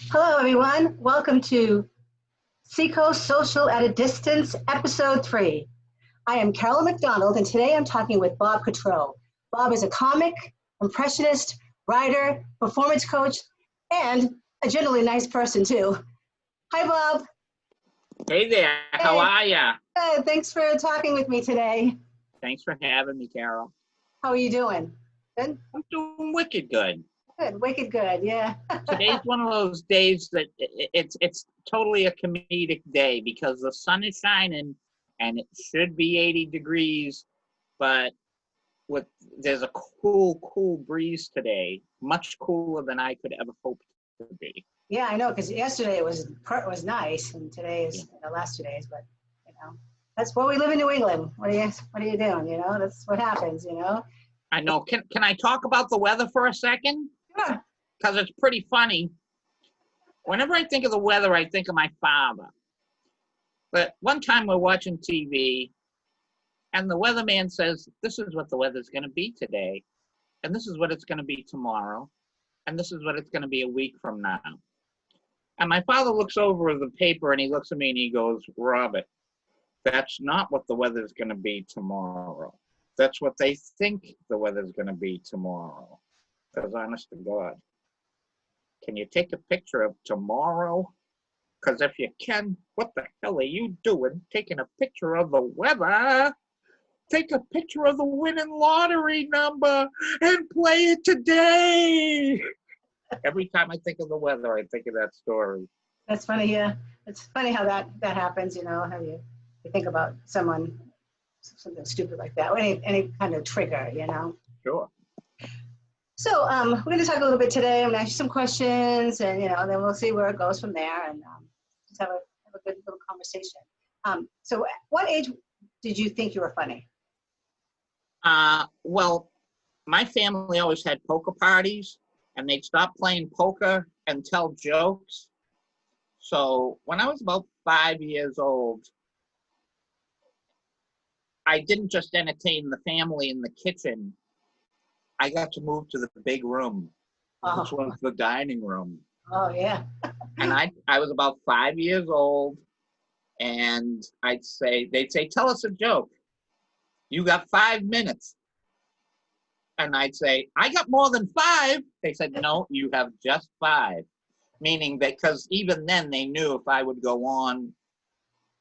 Hello, everyone. Welcome to Seacoast Social at a Distance, Episode 3. I am Carol McDonald, and today I'm talking with Bob Cottrell. Bob is a comic, impressionist, writer, performance coach, and a generally nice person, too. Hi, Bob. Hey there, how are ya? Good. Thanks for talking with me today. Thanks for having me, Carol. How are you doing? Good? I'm doing wicked good. Good. Wicked good, yeah. Today's one of those days that it's totally a comedic day because the sun is shining and it should be 80 degrees, but there's a cool breeze today, much cooler than I could ever hope to be. Yeah, I know, because yesterday it was nice, and today is the last 2 days. But that's where we live in New England. What are you doing? That's what happens. I know. Can I talk about the weather for a second? Sure. Because it's pretty funny. Whenever I think of the weather, I think of my father. But one time we're watching TV, and the weatherman says, "This is what the weather's going to be today, and this is what it's going to be tomorrow, and this is what it's going to be a week from now." And my father looks over the paper and he looks at me and he goes, "Robert, that's not what the weather's going to be tomorrow. That's what they think the weather's going to be tomorrow." Because honest to God, can you take a picture of tomorrow? Because if you can, what the hell are you doing taking a picture of the weather? Take a picture of the winning lottery number and play it today. Every time I think of the weather, I think of that story. That's funny, yeah. It's funny how that happens, how you think about something stupid like that, or any kind of trigger, Sure. So we're going to talk a little bit today. I'm going to ask you some questions, and then we'll see where it goes from there, and just have a good little conversation. So at what age did you think you were funny? Well, my family always had poker parties, and they'd stop playing poker and tell jokes. So when I was about 5 years old, I didn't just entertain the family in the kitchen. I got to move to the big room, which was the dining room. Oh, yeah. And I was about 5 years old, and they'd say, "Tell us a joke. You got 5 minutes." And I'd say, "I got more than 5. They said, "No, you have just 5. Meaning that, because even then they knew if I would go on,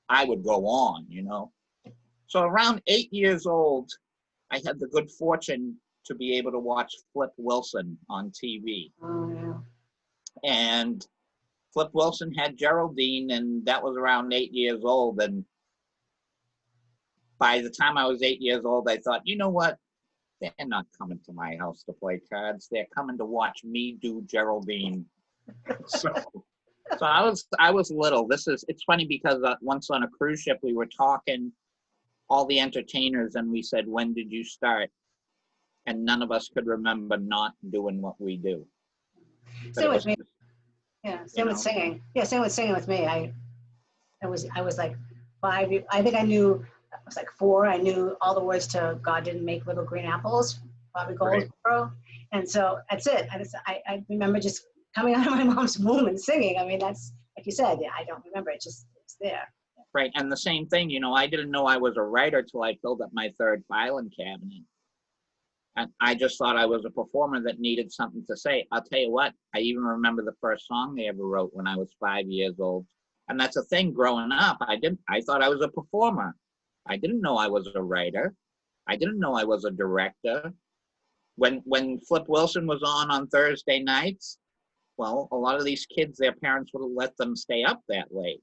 I would go on, So around 8 years old, I had the good fortune to be able to watch Flip Wilson on TV. Oh, yeah. And Flip Wilson had Geraldine, and that was around 8 years old. And by the time I was 8 years old, I thought, you know what? They're not coming to my house to play cards. They're coming to watch me do Geraldine. So I was little. It's funny because once on a cruise ship, we were talking all the entertainers, and we said, "When did you start?" And none of us could remember not doing what we do. Same with me. Yeah, same with singing. Yeah, same with singing with me. I was like 5. I think I was like 4. I knew all the words to "God Didn't Make Little Green Apples," Bobby Goldsboro. Right. And so that's it. I remember just coming out of my mom's womb and singing. I mean, that's, like you said, I don't remember. It's there. Right, and the same thing, I didn't know I was a writer till I filled up my 3rd filing cabinet. And I just thought I was a performer that needed something to say. I'll tell you what, I even remember the first song they ever wrote when I was 5 years old. And that's a thing growing up. I thought I was a performer. I didn't know I was a writer. I didn't know I was a director. When Flip Wilson was on Thursday nights, well, a lot of these kids, their parents would have let them stay up that late.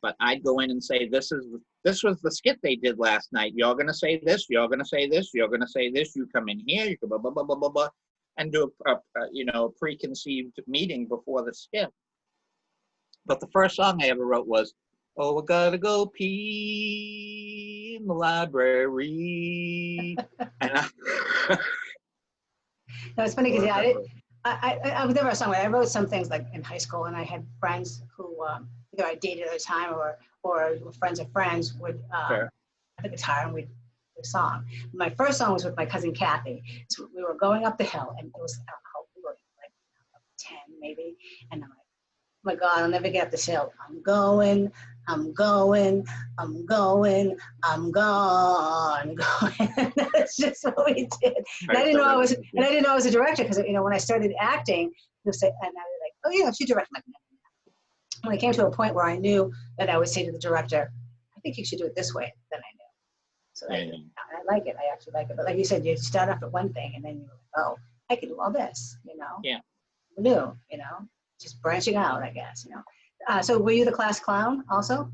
But I'd go in and say, this was the skit they did last night. You're going to say this, you're going to say this, you're going to say this. You come in here, you go blah, blah, blah, blah, blah, blah, and do a preconceived meeting before the skit. But the first song I ever wrote was, "Oh, I gotta go pee in the library." And No, it's funny because I was never a songwriter. I wrote some things like in high school, and I had friends who either I dated at the time or friends of friends would have the guitar and we'd do a song. My first song was with my cousin Kathy. So we were going up the hill, and it was, I don't know, we were like 10 maybe, and I'm like, my God, I'll never get up this hill. I'm going, I'm going, I'm going, I'm gone, going. That's just what we did. And I didn't know I was a director because, you know, when I started acting, they'll say, and I was like, oh yeah, she directed. When I came to a point where I knew that I would say to the director, I think you should do it this way, then I knew. So I like it. I actually like it. But like you said, you start off at one thing and then you're like, oh, I can do all this, you know? Yeah. New, you know, just branching out, I guess, you know. So were you the class clown also?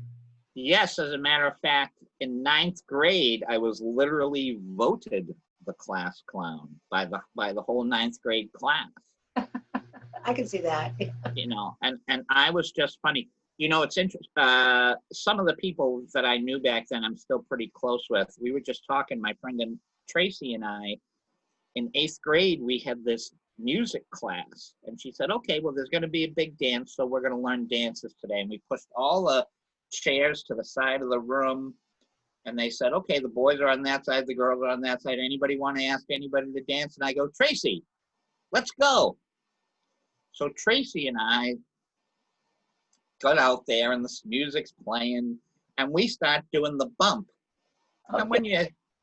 Yes, as a matter of fact, in 9th grade, I was literally voted the class clown by the whole 9th grade class. I can see that. You know, and I was just funny. You know, it's interesting. Some of the people that I knew back then, I'm still pretty close with. We were just talking, my friend and Tracy and I, in 8th grade, we had this music class. And she said, okay, well, there's going to be a big dance, so we're going to learn dances today. And we pushed all the chairs to the side of the room. And they said, okay, the boys are on that side, the girls are on that side. Anybody want to ask anybody to dance? And I go, Tracy, let's go. So Tracy and I got out there and the music's playing and we start doing the bump. Okay. And when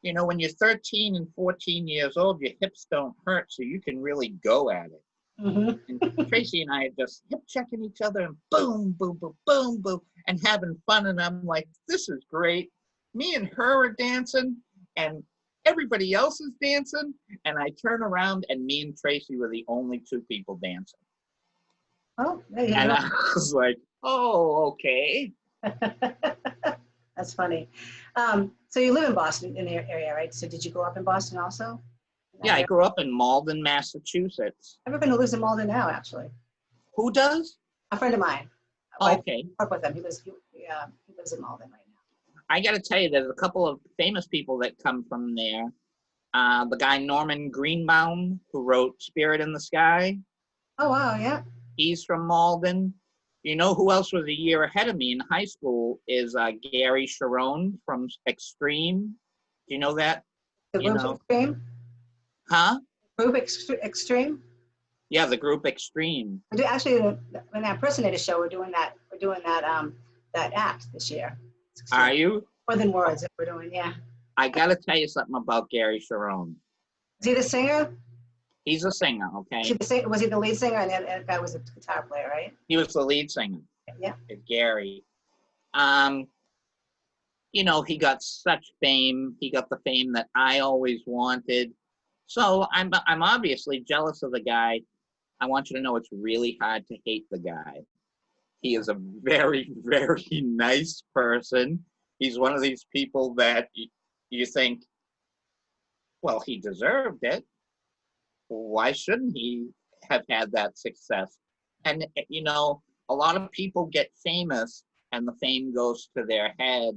you know, when you're 13 and 14 years old, your hips don't hurt, so you can really go at it. Mm-hmm. And Tracy and I are just hip checking each other and boom, boom, boom, boom, boom, and having fun. And I'm like, this is great. Me and her are dancing and everybody else is dancing. And I turn around and me and Tracy were the only two people dancing. Oh, there you and go. I was like, oh, okay. That's funny. So you live in Boston, in the area, right? So did you grow up in Boston also? Yeah, I grew up in Malden, Massachusetts. Everyone who lives in Malden now, actually. Who does? A friend of mine. Oh, okay. I work with him. He lives in Malden right now. I got to tell you, there's a couple of famous people that come from there. The guy Norman Greenbaum, who wrote Spirit in the Sky. Oh, wow, yeah. He's from Malden. You know who else was a year ahead of me in high school is Gary Sharon from Extreme. Do you know that? The group Extreme? Huh? Group Extreme? Yeah, the group Extreme. Actually, in that Impersonator show, we're doing that act this year. Are you? More Than Words that we're doing, yeah. I got to tell you something about Gary Sharon. Is he the singer? He's a singer, okay? Was he the lead singer and the other guy was a guitar player, right? He was the lead singer. Yeah. Gary. You know, he got such fame. He got the fame that I always wanted. So I'm obviously jealous of the guy. I want you to know it's really hard to hate the guy. He is a very, very nice person. He's one of these people that you think, well, he deserved it. Why shouldn't he have had that success? And, you know, a lot of people get famous and the fame goes to their head.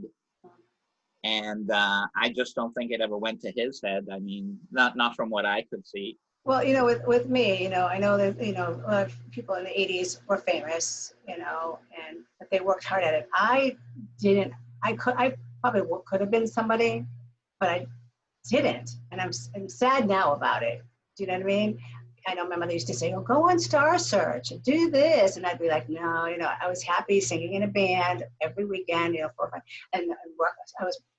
And I just don't think it ever went to his head. I mean, not from what I could see. Well, you know, with me, you know, I know that, you know, a lot of people in the 80s were famous, you know, but they worked hard at it. I probably could have been somebody, but I didn't. And I'm sad now about it. Do you know what I mean? I know my mother used to say, oh, go on Star Search and do this. And I'd be like, no, you know, I was happy singing in a band every weekend, you know, 4 or 5. And work.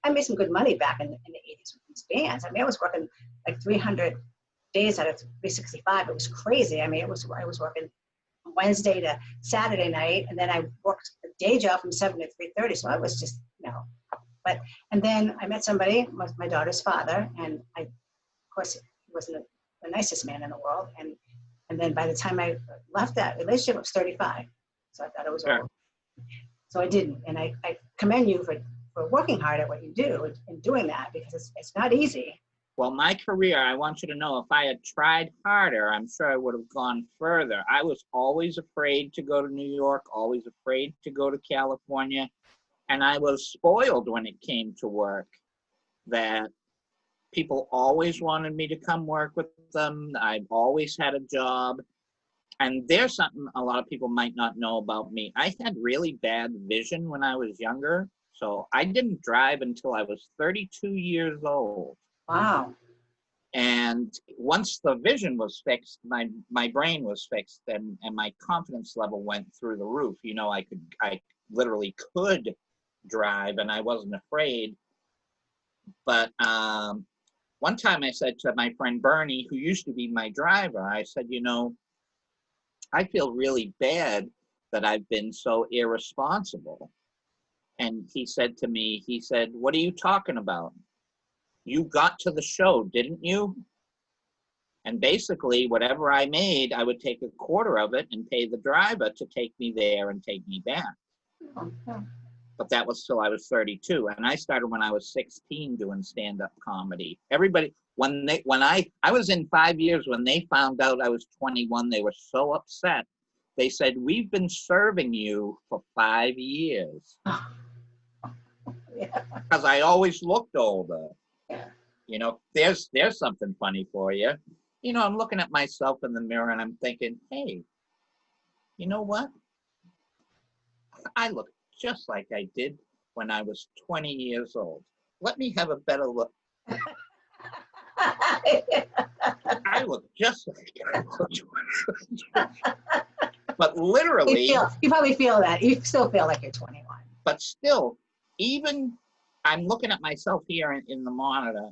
I made some good money back in the 80s with these bands. I mean, I was working like 300 days out of 365. It was crazy. I mean, I was working Wednesday to Saturday night. And then I worked a day job from 7 to 3:30. So I was just, you know, and then I met somebody, my daughter's father. And of course, he wasn't the nicest man in the world. And then by the time I left that relationship, I was 35. So I thought it was over. So I didn't. And I commend you for working hard at what you do and doing that, because it's not easy. Well, my career, I want you to know, if I had tried harder, I'm sure I would have gone further. I was always afraid to go to New York, always afraid to go to California. And I was spoiled when it came to work, that people always wanted me to come work with them. I've always had a job. And there's something a lot of people might not know about me. I had really bad vision when I was younger. So I didn't drive until I was 32 years old. Wow. And once the vision was fixed, my brain was fixed, and my confidence level went through the roof. You know, I literally could drive, and I wasn't afraid. But one time I said to my friend Bernie, who used to be my driver, I said, you know, I feel really bad that I've been so irresponsible. And he said to me, he said, what are you talking about? You got to the show, didn't you? And basically, whatever I made, I would take a quarter of it and pay the driver to take me there and take me back. But that was till I was 32. And I started when I was 16 doing stand-up comedy. Everybody, when I was in 5 years, when they found out I was 21, they were so upset. They said, we've been serving you for 5 years. Because I always looked older. Yeah. You know, there's something funny for you. You know, I'm looking at myself in the mirror and I'm thinking, hey, you know what? I look just like I did when I was 20 years old. Let me have a better look. I look just like I looked. But literally. You probably feel that. You still feel like you're 21. But still, even I'm looking at myself here in the monitor.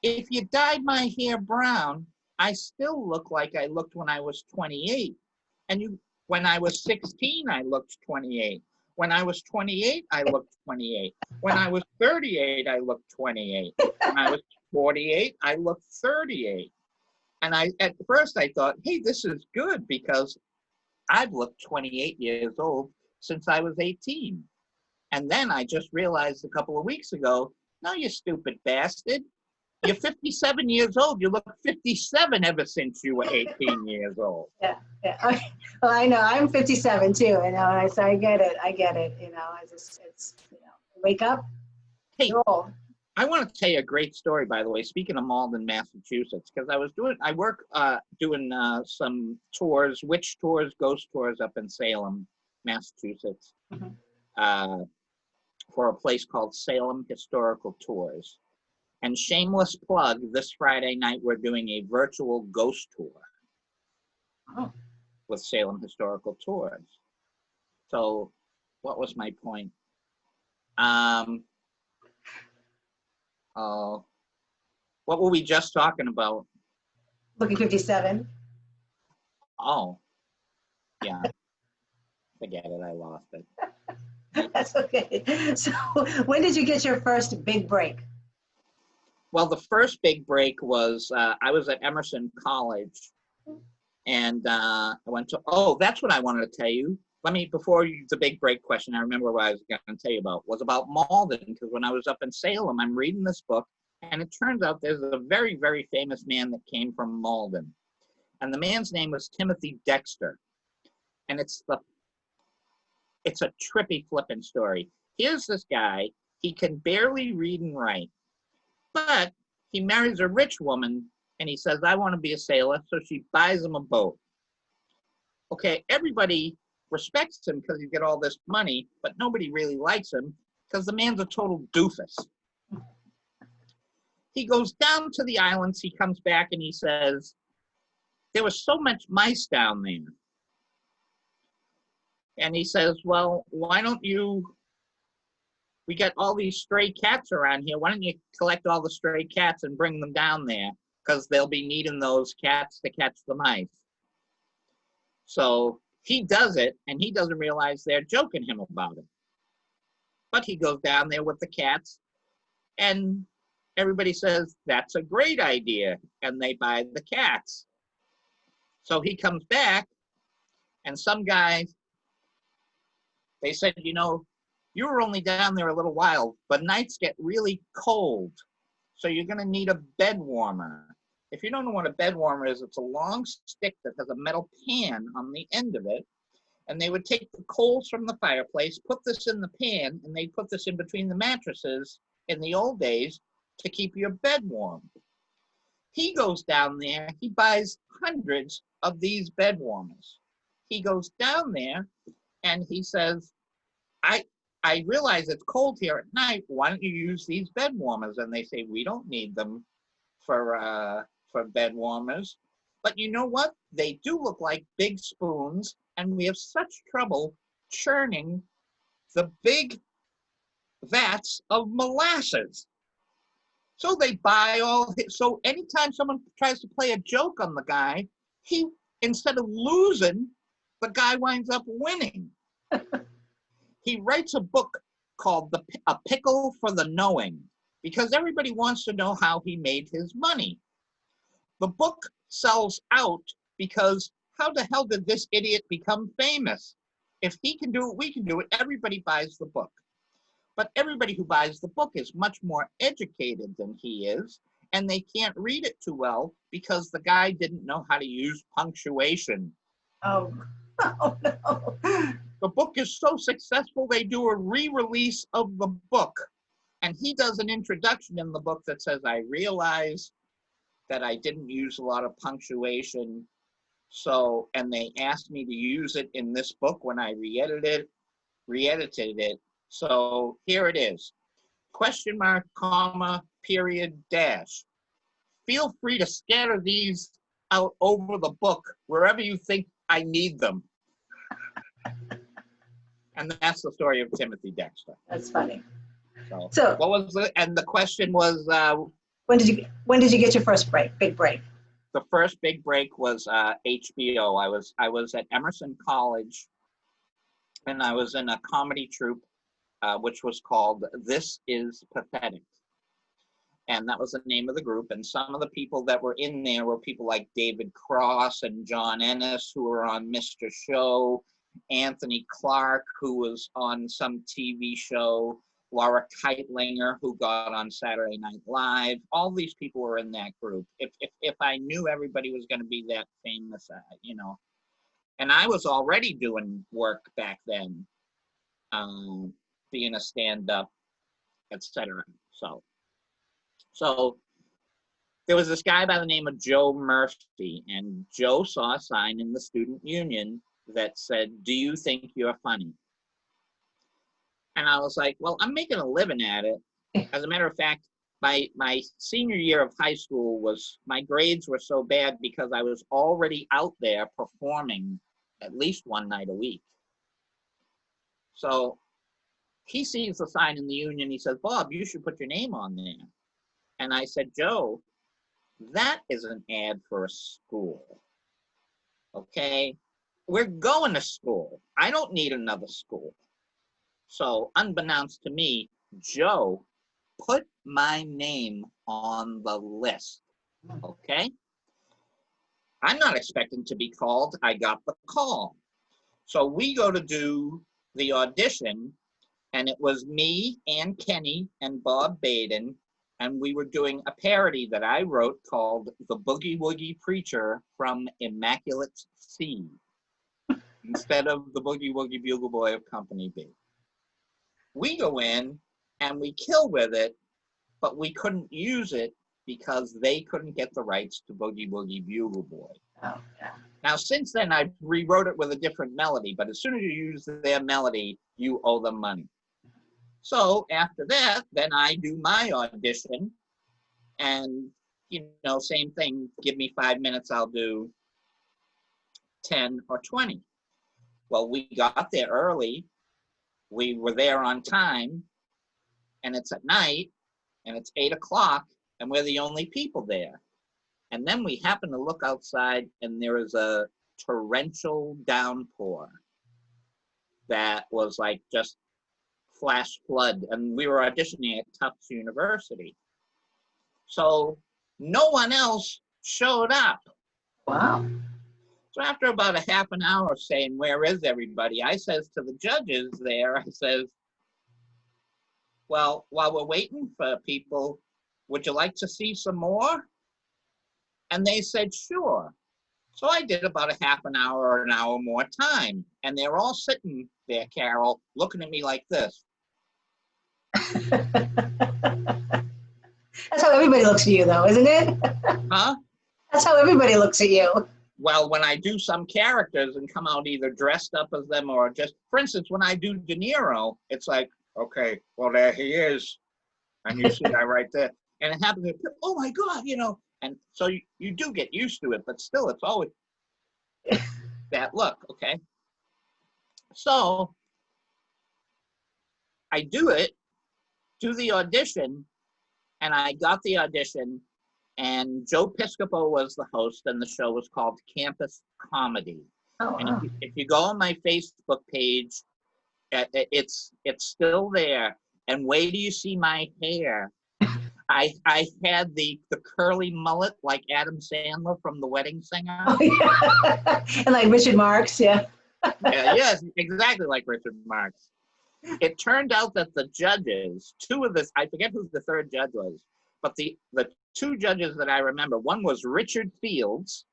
If you dyed my hair brown, I still look like I looked when I was 28. And when I was 16, I looked 28. When I was 28, I looked 28. When I was 38, I looked 28. When I was 48, I looked 38. And at first I thought, hey, this is good because I've looked 28 years old since I was 18. And then I just realized a couple of weeks ago, no, you stupid bastard. You're 57 years old. You look 57 ever since you were 18 years old. Yeah. Well, I know. I'm 57 too. You know, so I get it. You know, it's you know, wake up. Hey, you're old. I want to tell you a great story, by the way. Speaking of Malden, Massachusetts, because I work doing some tours, witch tours, ghost tours up in Salem, Massachusetts, for a place called Salem Historical Tours. And shameless plug, this Friday night, we're doing a virtual ghost tour with Salem Historical Tours. So what was my point? What were we just talking about? Looking 57. Oh, yeah. Forget it, I lost it. That's okay. So when did you get your first big break? Well, the first big break was, I was at Emerson College, and I went to, that's what I wanted to tell you. Before the big break question, I remember what I was going to tell you about, was about Malden, because when I was up in Salem, I'm reading this book, and it turns out there's a very, very famous man that came from Malden, and the man's name was Timothy Dexter, and it's a trippy flippin' story. Here's this guy, he can barely read and write, but he marries a rich woman, and he says, I want to be a sailor, so she buys him a boat. Okay, everybody respects him because he's got all this money, but nobody really likes him because the man's a total doofus. He goes down to the islands, he comes back, and he says, there was so much mice down there. And he says, well, why don't we got all these stray cats around here. Why don't you collect all the stray cats and bring them down there? Because they'll be needing those cats to catch the mice. So he does it, and he doesn't realize they're joking him about it. But he goes down there with the cats, and everybody says, that's a great idea. And they buy the cats. So he comes back, and some guys, they said, you know, you were only down there a little while, but nights get really cold. So you're going to need a bed warmer. If you don't know what a bed warmer is, it's a long stick that has a metal pan on the end of it. And they would take the coals from the fireplace, put this in the pan, and they put this in between the mattresses in the old days to keep your bed warm. He goes down there, he buys hundreds of these bed warmers. He goes down there and he says, I realize it's cold here at night. Why don't you use these bed warmers? And they say, we don't need them for bed warmers. But you know what? They do look like big spoons, and we have such trouble churning the big vats of molasses. So they buy all. So anytime someone tries to play a joke on the guy, he, instead of losing, the guy winds up winning. He writes a book called A Pickle for the Knowing, because everybody wants to know how he made his money. The book sells out because how the hell did this idiot become famous? If he can do it, we can do it. Everybody buys the book. But everybody who buys the book is much more educated than he is, and they can't read it too well because the guy didn't know how to use punctuation. Oh, oh no. The book is so successful, they do a re-release of the book. And he does an introduction in the book that says, I realize that I didn't use a lot of punctuation. So, and they asked me to use it in this book when I re-edited it. So here it is. Question mark, comma, period, dash. Feel free to scatter these out over the book wherever you think I need them. And that's the story of Timothy Dexter. That's funny. So what was it? And the question was, when did you get your first big break? The first big break was HBO. I was at Emerson College, and I was in a comedy troupe, which was called This Is Pathetic. And that was the name of the group. And some of the people that were in there were people like David Cross and John Ennis, who were on Mr. Show, Anthony Clark, who was on some TV show, Laura Keitlinger, who got on Saturday Night Live. All these people were in that group. If I knew everybody was going to be that famous, you know. And I was already doing work back then, being a stand-up, etc. So there was this guy by the name of Joe Murphy, and Joe saw a sign in the student union that said, "Do you think you're funny?" And I was like, well, I'm making a living at it. As a matter of fact, my senior year of high school my grades were so bad because I was already out there performing at least one night a week. So he sees the sign in the union. He says, Bob, you should put your name on there. And I said, Joe, that is an ad for a school. Okay? We're going to school. I don't need another school. So unbeknownst to me, Joe put my name on the list. Okay? I'm not expecting to be called. I got the call. So we go to do the audition, and it was me and Kenny and Bob Baden, and we were doing a parody that I wrote called The Boogie Woogie Preacher from Immaculate Seed, instead of The Boogie Woogie Bugle Boy of Company B. We go in and we kill with it, but we couldn't use it because they couldn't get the rights to Boogie Woogie Bugle Boy. Oh, yeah. Now, since then, I rewrote it with a different melody, but as soon as you use their melody, you owe them money. So after that, then I do my audition, and, you know, same thing, give me 5 minutes, I'll do 10 or 20. Well, we got there early. We were there on time, and it's at night, and it's 8 o'clock, and we're the only people there. And then we happen to look outside, and there is a torrential downpour that was like just flash flood, and we were auditioning at Tufts University. So no one else showed up. Wow. So after about a half an hour saying, where is everybody? I says to the judges there, I says, well, while we're waiting for people, would you like to see some more? And they said, sure. So I did about a half an hour or an hour more time. And they're all sitting there, Carol, looking at me like this. That's how everybody looks at you, though, isn't it? Huh? That's how everybody looks at you. Well, when I do some characters and come out either dressed up as them or just, for instance, when I do De Niro, it's like, okay, well, there he is. And you see I right there. And it happens, oh my God, you know, and so you do get used to it, but still it's always that look, okay? So I do the audition, and I got the audition, and Joe Piscopo was the host, and the show was called Campus Comedy. Oh, And wow. if you go on my Facebook page, it's still there. And wait till you see my hair. I had the curly mullet like Adam Sandler from The Wedding Singer. Oh, yeah. And like Richard Marx, yeah. Yes, exactly like Richard Marx. It turned out that the judges, two of this, I forget who the third judge was, but the two judges that I remember, one was Richard Fields,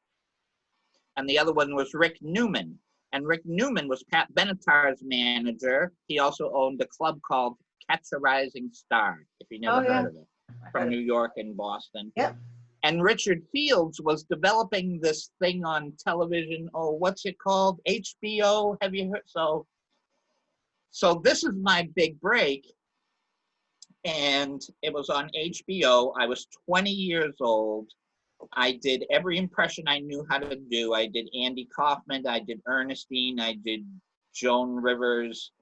and the other one was Rick Newman. And Rick Newman was Pat Benatar's manager. He also owned a club called Catch a Rising Star, if you never heard of it, from New York and Boston. Yep. And Richard Fields was developing this thing on television. Oh, what's it called? HBO. Have you heard? So this is my big break. And it was on HBO. I was 20 years old. I did every impression I knew how to do. I did Andy Kaufman. I did Ernestine. I did Joan Rivers.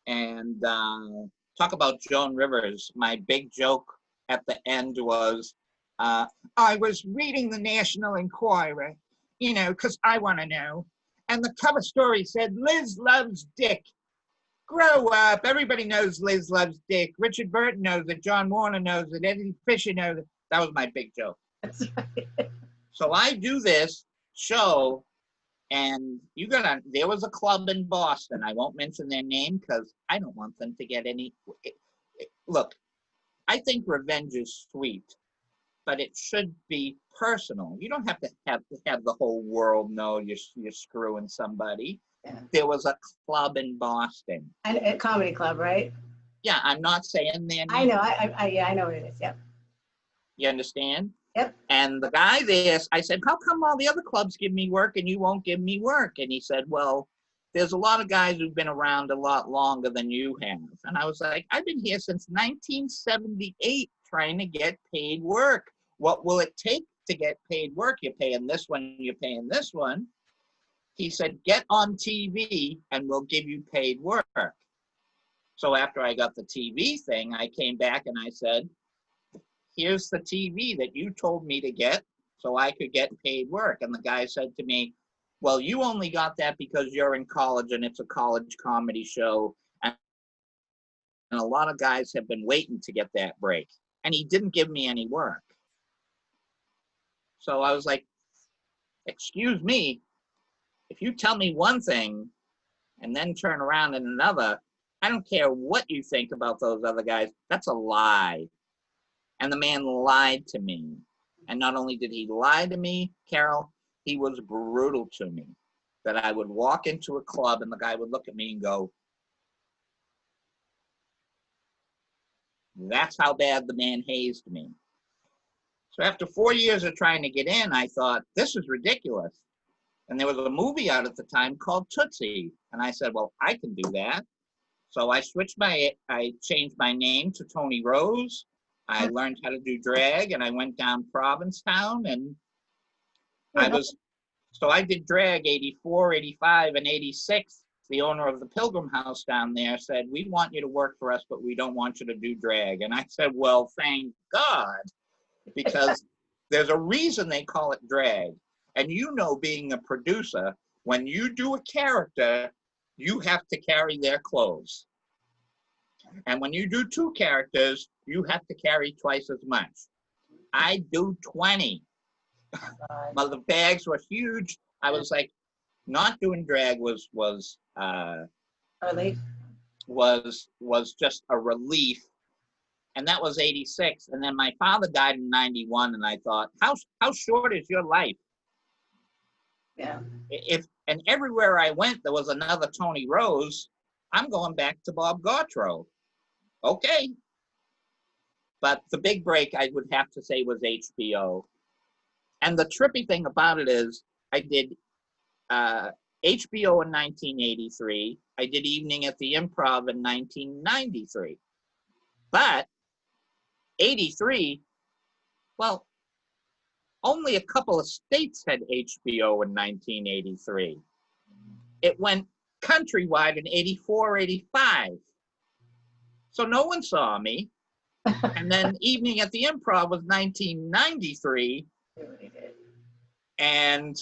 And talk about Joan Rivers. My big joke at the end was, I was reading the National Enquirer, you know, because I want to know. And the cover story said, Liz loves Dick. Grow up. Everybody knows Liz loves Dick. Richard Burton knows it. John Warner knows it. Eddie Fisher knows it. That was my big joke. So I do this show, and there was a club in Boston. I won't mention their name because I don't want them to get any. Look, I think revenge is sweet, but it should be personal. You don't have to have the whole world know you're screwing somebody. Yeah. There was a club in Boston. And a comedy club, right? Yeah, I'm not saying their name. I know. I know what it is. Yep. You understand? Yep. And the guy there, I said, how come all the other clubs give me work and you won't give me work? And he said, well, there's a lot of guys who've been around a lot longer than you have. And I was like, I've been here since 1978 trying to get paid work. What will it take to get paid work? You're paying this one, you're paying this one. He said, get on TV and we'll give you paid work. So after I got the TV thing, I came back and I said, here's the TV that you told me to get so I could get paid work. And the guy said to me, well, you only got that because you're in college and it's a college comedy show. And a lot of guys have been waiting to get that break. And he didn't give me any work. So I was like, excuse me, if you tell me one thing and then turn around in another, I don't care what you think about those other guys. That's a lie. And the man lied to me. And not only did he lie to me, Carol, he was brutal to me. That I would walk into a club and the guy would look at me and go, that's how bad the man hazed me. So after 4 years of trying to get in, I thought, this is ridiculous. And there was a movie out at the time called Tootsie. And I said, well, I can do that. So I changed my name to Tony Rose. I learned how to do drag, and I went down Provincetown, and I did drag 84, 85, and 86. The owner of the Pilgrim House down there said, we want you to work for us, but we don't want you to do drag. And I said, well, thank God, because there's a reason they call it drag. And you know, being a producer, when you do a character, you have to carry their clothes. And when you do two characters, you have to carry twice as much. I do 20. Well, the bags were huge. I was like, not doing drag was just a relief. And that was 86. And then my father died in 91. And I thought, how short is your life? Yeah. And everywhere I went, there was another Tony Rose. I'm going back to Bob Gautreaux. Okay. But the big break, I would have to say, was HBO. And the trippy thing about it is I did HBO in 1983. I did Evening at the Improv in 1993. But 83, Well, only a couple of states had HBO in 1983. It went countrywide in 84, 85. So no one saw me. And then Evening at the Improv was 1993. And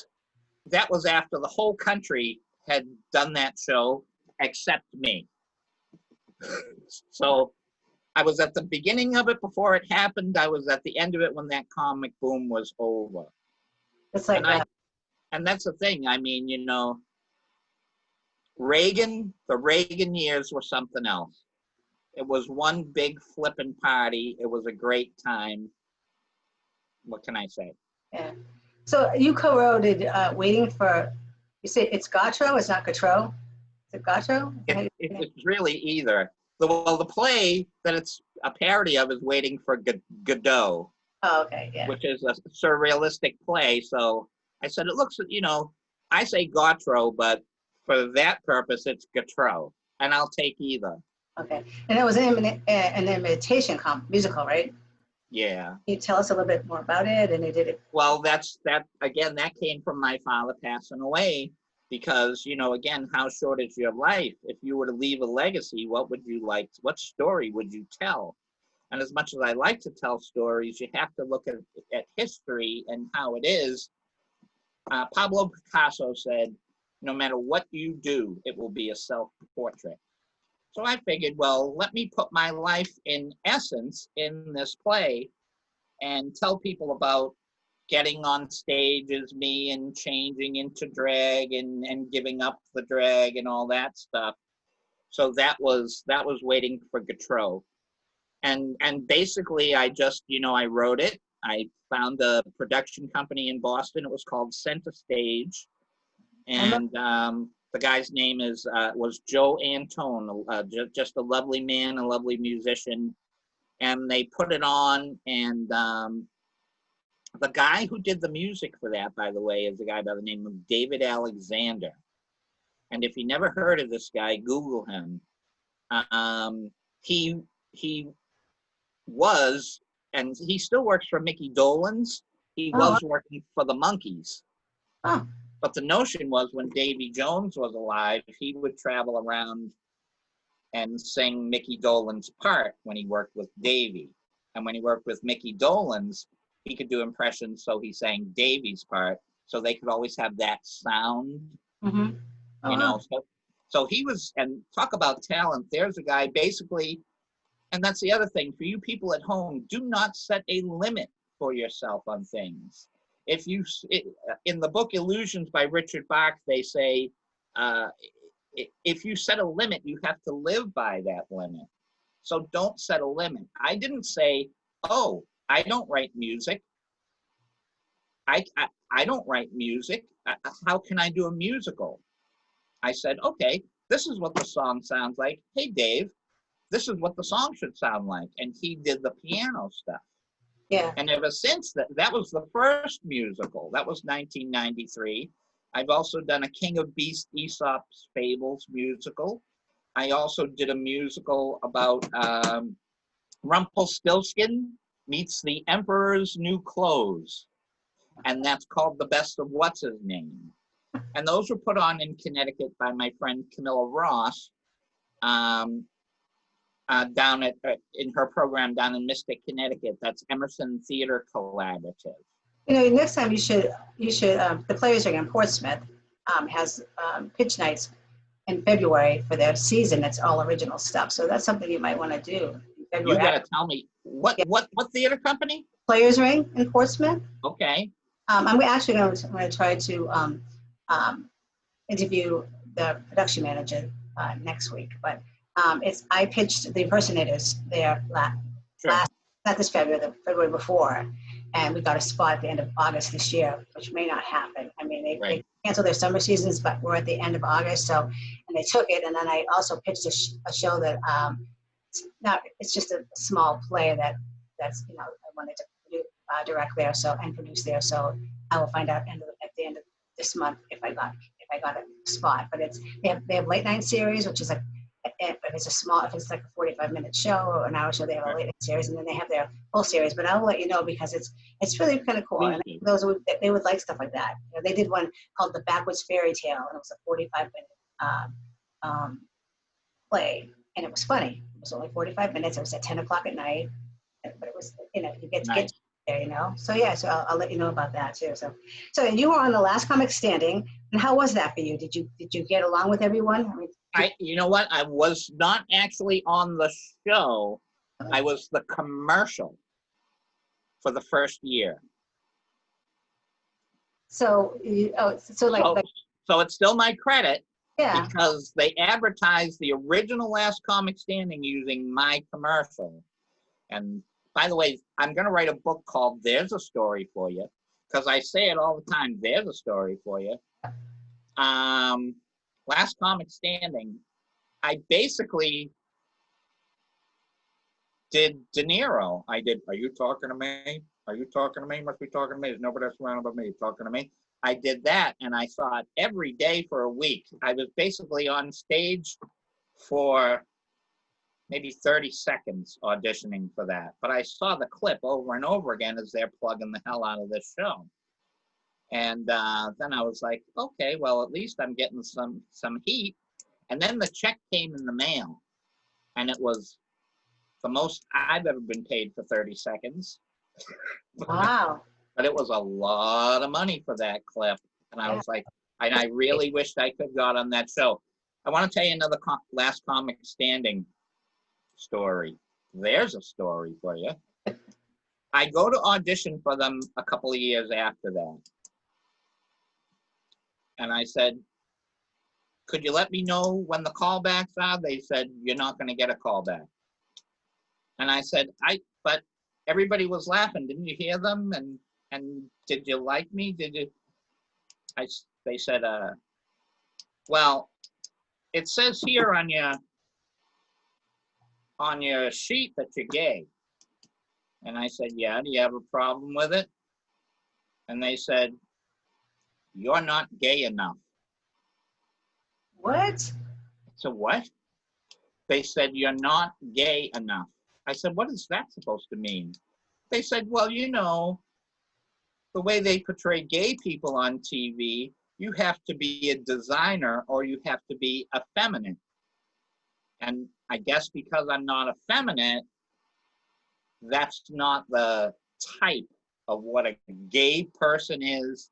that was after the whole country had done that show except me. So I was at the beginning of it before it happened. I was at the end of it when that comic boom was over. It's like and that's the thing. I mean, you know, the Reagan years were something else. It was one big flipping party. It was a great time. What can I say? Yeah. So you co-wrote Waiting for, you say it's Gautreaux, it's not Gautreaux? Is it Gautreaux? It's really either. The play that it's a parody of is Waiting for Godot. Oh, okay, yeah. Which is a surrealistic play. So I said, it looks, you know, I say Gautreaux, but for that purpose, it's Gautreaux. And I'll take either. Okay. And it was an imitation musical, right? Yeah. Can you tell us a little bit more about it? And they did it. Well, that came from my father passing away because, you know, again, how short is your life? If you were to leave a legacy, what what story would you tell? And as much as I like to tell stories, you have to look at history and how it is. Pablo Picasso said, no matter what you do, it will be a self-portrait. So I figured, well, let me put my life in essence in this play and tell people about getting on stage as me and changing into drag and giving up the drag and all that stuff. So that was Waiting for Gautreaux. And basically I just, you know, I wrote it. I found a production company in Boston. It was called Center Stage. And the guy's name was Joe Antone, just a lovely man, a lovely musician. And they put it on, and the guy who did the music for that, by the way, is a guy by the name of David Alexander. And if you never heard of this guy, Google him. He was, and he still works for Mickey Dolenz. He was working for the Monkees. Oh. But the notion was when Davy Jones was alive, he would travel around and sing Mickey Dolenz' part when he worked with Davy. And when he worked with Mickey Dolenz, he could do impressions, so he sang Davy's part, so they could always have that sound. Mm-hmm. Oh, you know, so he was, and talk about talent, there's a guy basically, and that's the other thing, for you people at home, do not set a limit for yourself on things. If you, in the book Illusions by Richard Bach, they say, if you set a limit, you have to live by that limit. So don't set a limit. I didn't say, oh, I don't write music. I don't write music. How can I do a musical? I said, okay, this is what the song sounds like. Hey, Dave, this is what the song should sound like. And he did the piano stuff. Yeah. And ever since that was the first musical. That was 1993. I've also done a King of Beasts Aesop's Fables musical. I also did a musical about Rumpelstiltskin meets the Emperor's New Clothes. And that's called The Best of What's His Name. And those were put on in Connecticut by my friend Camilla Ross. Down in her program down in Mystic, Connecticut. That's Emerson Theater Collaborative. You know, next time you should. The Players Ring in Portsmouth has pitch nights in February for their season. It's all original stuff. So that's something you might want to do in February. You got to tell me what theater company? Players Ring in Portsmouth. Okay. I'm actually going to try to interview the production manager next week, but. I pitched the impersonators there last, not this February, the February before, and we got a spot at the end of August this year, which may not happen. I mean, they canceled their summer seasons, but we're at the end of August, so, and they took it, and then I also pitched a show that, it's just a small play that's, you know, I wanted to direct there, so, and produce there, so I will find out at the end of this month if I got a spot, but they have late night series, which is a it's a small, if it's like a 45-minute show or an hour show, they have a late night series, and then they have their full series. But I'll let you know because it's really kind of cool. And they would like stuff like that. You know, they did one called The Backwoods Fairy Tale, and it was a 45-minute play, and it was funny. It was only 45 minutes. It was at 10 o'clock at night, but it was, you know, you get to get there, you know. So yeah, so I'll let you know about that too. So you were on the last comic standing, and how was that for you? Did you get along with everyone? I mean, you know what? I was not actually on the show. I was the commercial for the first year. So so it's still my credit. Yeah. Because they advertised the original Last Comic Standing using my commercial. And by the way, I'm going to write a book called There's a Story for You, because I say it all the time, there's a story for you. Last Comic Standing, I basically did De Niro. I did, are you talking to me? Are you talking to me? Must be talking to me. There's nobody else around but me talking to me. I did that, and I saw it every day for a week. I was basically on stage for maybe 30 seconds auditioning for that. But I saw the clip over and over again as they're plugging the hell out of this show. And then I was like, okay, well, at least I'm getting some heat. And then the check came in the mail, and it was the most I've ever been paid for 30 seconds. Wow. But it was a lot of money for that clip. And I was like, and I really wished I could have got on that show. I want to tell you another Last Comic Standing story. There's a story for you. I go to audition for them a couple of years after that. And I said, could you let me know when the callbacks are? They said, you're not going to get a callback. And I said, but everybody was laughing. Didn't you hear them? And did you like me? Did you? They said, well, it says here on your sheet that you're gay. And I said, yeah, do you have a problem with it? And they said, you're not gay enough. What? So what? They said, you're not gay enough. I said, what is that supposed to mean? They said, well, you know, the way they portray gay people on TV, you have to be a designer or you have to be effeminate. And I guess because I'm not effeminate, that's not the type of what a gay person is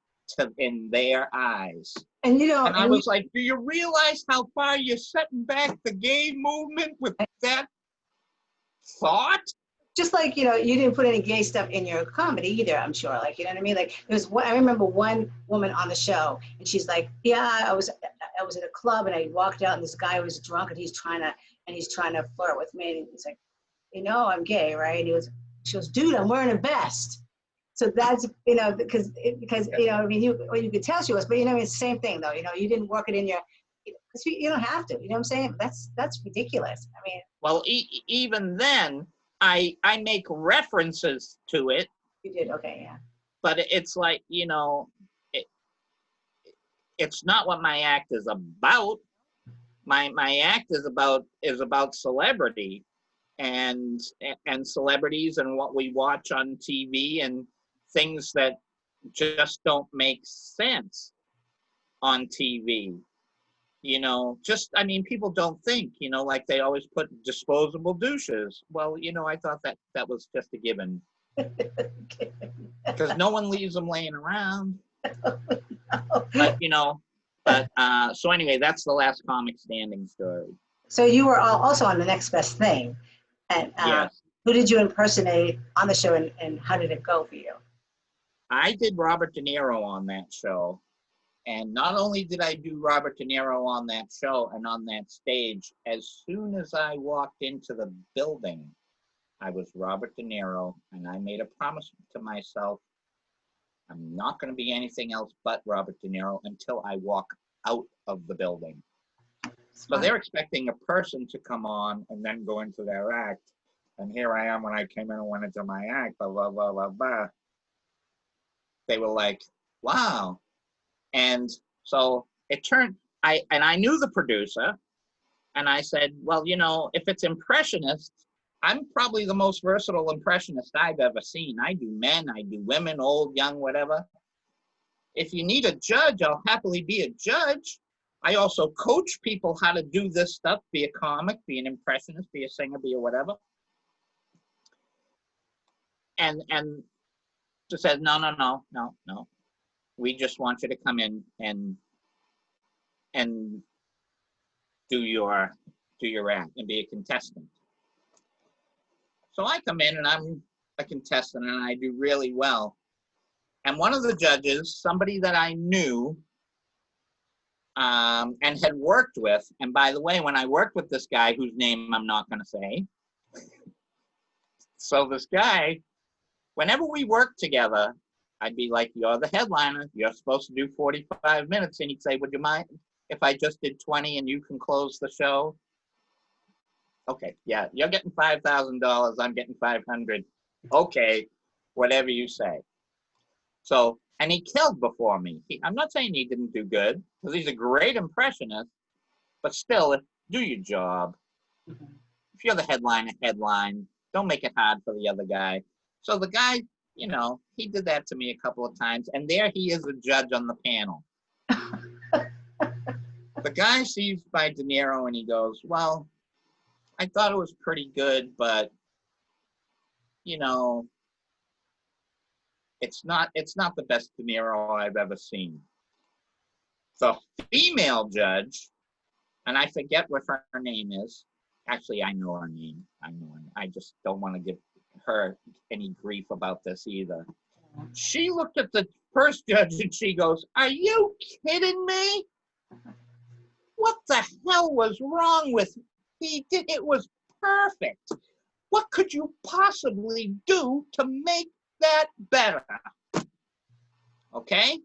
in their eyes. And you know, and I was like, do you realize how far you're setting back the gay movement with that thought? Just like, you know, you didn't put any gay stuff in your comedy either, I'm sure. Like, you know what I mean? Like, there was one, I remember one woman on the show, and she's like, yeah, I was at a club, and I walked out, and this guy was drunk, and he's trying to flirt with me, and he's like, you know, I'm gay, right? And she goes, dude, I'm wearing a vest. So that's, you know, because you know, I mean, you could tell she was, but you know, it's the same thing though. You know, you didn't work it in your, because you don't have to. You know what I'm saying? That's ridiculous. I mean, well, even then, I make references to it. You did, okay, yeah. But it's like, you know, it's not what my act is about. My act is about celebrity and celebrities and what we watch on TV and things that just don't make sense on TV. You know, I mean, people don't think, you know, like they always put disposable douches. Well, you know, I thought that was just a given. Because no one leaves them laying around. But, you know, so anyway, that's the Last Comic Standing story. So you were also on The Next Best Thing. And yes. Who did you impersonate on the show, and how did it go for you? I did Robert De Niro on that show. And not only did I do Robert De Niro on that show and on that stage, as soon as I walked into the building, I was Robert De Niro, and I made a promise to myself, I'm not going to be anything else but Robert De Niro until I walk out of the building. So they're expecting a person to come on and then go into their act. And here I am when I came in and went into my act, blah, blah, blah, blah, blah. They were like, wow. And so it turned, I knew the producer, And I said, well, if it's impressionist, I'm probably the most versatile impressionist I've ever seen. I do men, I do women, old, young, whatever. If you need a judge, I'll happily be a judge. I also coach people how to do this stuff, be a comic, be an impressionist, be a singer, be a whatever. And she said, no. We just want you to come in and do your act and be a contestant. So I come in and I'm a contestant and I do really well. And one of the judges, somebody that I knew and had worked with, and by the way, when I worked with this guy whose name I'm not going to say, so this guy, whenever we worked together, I'd be like, you're the headliner, you're supposed to do 45 minutes, and he'd say, would you mind if I just did 20 and you can close the show? Okay, yeah, you're getting $5,000, I'm getting 500. Okay, whatever you say. So, and he killed before me. I'm not saying he didn't do good, because he's a great impressionist, but still, do your job. If you're the headline, don't make it hard for the other guy. So the guy, he did that to me a couple of times, and there he is, a judge on the panel. The guy sees my De Niro and he goes, well, I thought it was pretty good, but it's not the best De Niro I've ever seen. The female judge, and I forget what her name is. Actually, I know her name. I just don't want to give her any grief about this either. She looked at the first judge and she goes, are you kidding me? What the hell was wrong with him? It was perfect. What could you possibly do to make that better? Okay?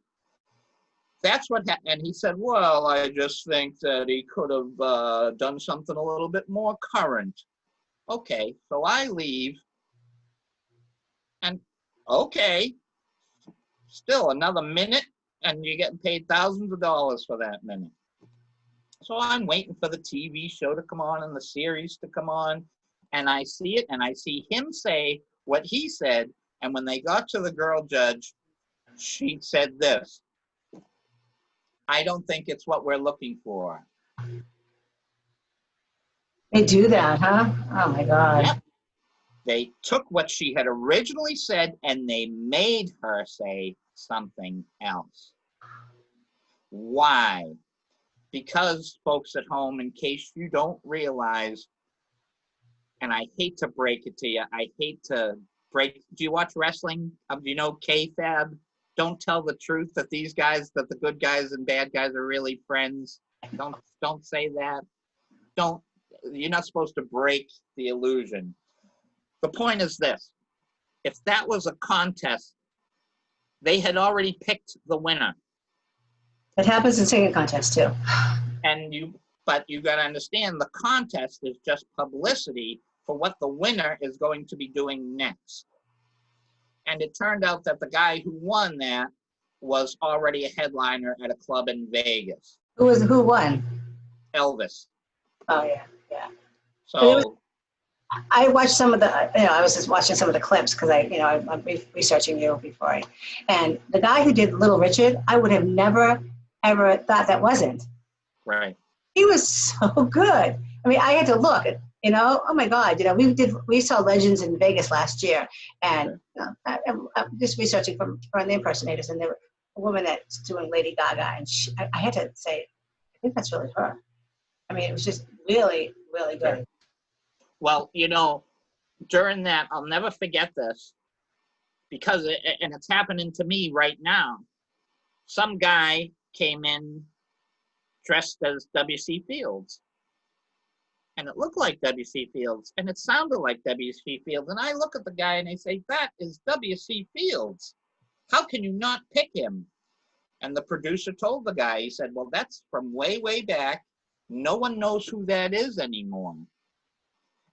That's what happened. And he said, well, I just think that he could have done something a little bit more current. Okay, so I leave. And okay, still another minute, and you're getting paid thousands of dollars for that minute. So I'm waiting for the TV show to come on and the series to come on. And I see it, and I see him say what he said. And when they got to the girl judge, she said this, I don't think it's what we're looking for. They do that, huh? Oh my God. Yep. They took what she had originally said and they made her say something else. Why? Because, folks at home, in case you don't realize, and I hate to break it to you, do you watch wrestling? Do you know kayfabe? Don't tell the truth that these guys, that the good guys and bad guys are really friends. Don't say that. You're not supposed to break the illusion. The point is this. If that was a contest, they had already picked the winner. It happens in singing contests too. But you got to understand, the contest is just publicity for what the winner is going to be doing next. And it turned out that the guy who won that was already a headliner at a club in Vegas. Who won? Elvis. Oh yeah. So I watched some of the, I was just watching some of the clips because I'm researching you before and the guy who did Little Richard, I would have never, ever thought that wasn't. Right. He was so good. I mean, I had to look, oh my God, we saw Legends in Vegas last year and I'm just researching for the impersonators and there was a woman that's doing Lady Gaga and I had to say, I think that's really her. I mean, it was just really, really good. Well, during that, I'll never forget this because, and it's happening to me right now. Some guy came in dressed as W.C. Fields. And it looked like W.C. Fields. And it sounded like W.C. Fields. And I look at the guy and I say, that is W.C. Fields. How can you not pick him? And the producer told the guy, he said, well, that's from way, way back. No one knows who that is anymore.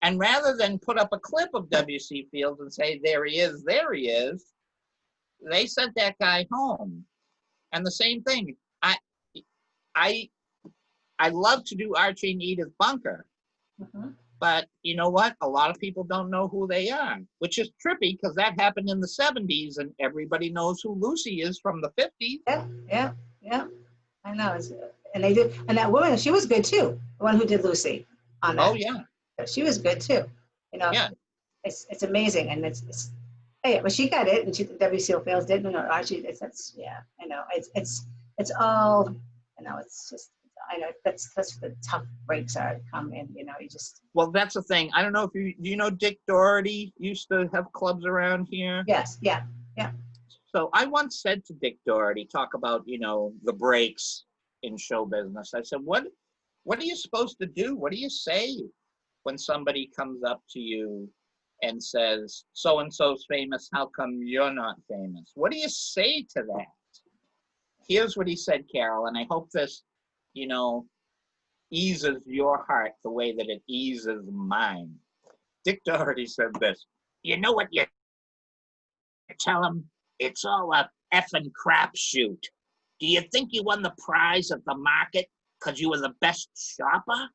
And rather than put up a clip of W.C. Fields and say, there he is, they sent that guy home. And the same thing, I love to do Archie and Edith Bunker, Mhm. but you know what? A lot of people don't know who they are, which is trippy because that happened in the 70s and everybody knows who Lucy is from the 50s. Yeah, yeah, yeah. I know. And they did, and that woman, she was good too. The one who did Lucy on Oh, that, yeah. she was good too. You know, Yeah. it's amazing, and it's hey, but she got it, and she W.C. Fields did, you know, Archie. It's yeah, I know. It's all, you know. It's just, I know that's the tough breaks are come in. You know, you just. Well, that's the thing. I don't know if you know Dick Doherty used to have clubs around here. Yes, yeah, yeah. So I once said to Dick Doherty, talk about, you know, the breaks in show business. I said, what are you supposed to do? What do you say when somebody comes up to you and says, so and so's famous, how come you're not famous? What do you say to that? Here's what he said, Carol, and I hope this, you know, eases your heart the way that it eases mine. Dick Doherty said this: you know what you tell him? It's all a effing crapshoot. Do you think you won the prize at the market because you were the best shopper?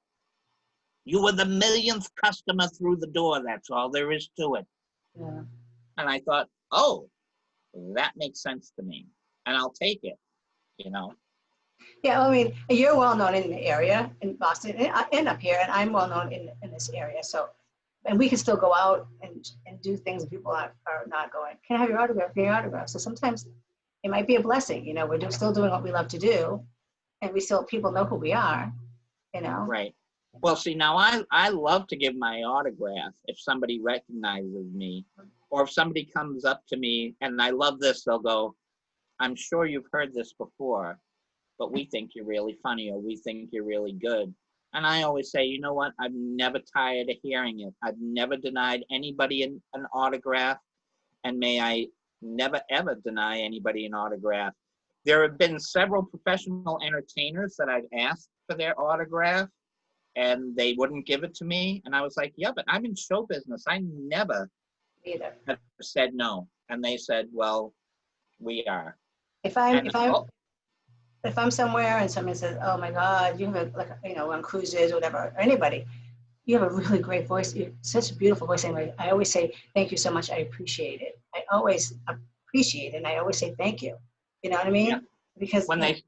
You were the millionth customer through the door. That's all there is to it. Yeah. And I thought, oh, that makes sense to me. And I'll take it, you know. Yeah, I mean, you're well known in the area in Boston and up here, and I'm well known in this area. So, and we can still go out and do things that people are not going. Can I have your autograph? Can I have your autograph? So sometimes it might be a blessing. You know, still doing what we love to do, and we still people know who we are. You know. Right. Well, see, now I love to give my autograph if somebody recognizes me, or if somebody comes up to me, and I love this, they'll go, I'm sure you've heard this before, but we think you're really funny, or we think you're really good. And I always say, you know what? I'm never tired of hearing it. I've never denied anybody an autograph, and may I never, ever deny anybody an autograph. There have been several professional entertainers that I've asked for their autograph, and they wouldn't give it to me. And I was like, yeah, but I'm in show business. I never Either. have said no. And they said, well, we are. If I'm And if I'm oh, if I'm somewhere and somebody says, "Oh my God, you have like you know on cruises or whatever," or anybody, you have a really great voice. You such a beautiful voice. Anyway, I always say thank you so much. I appreciate it. I always appreciate it, and I always say thank you. You know what I yeah, mean? Because when they,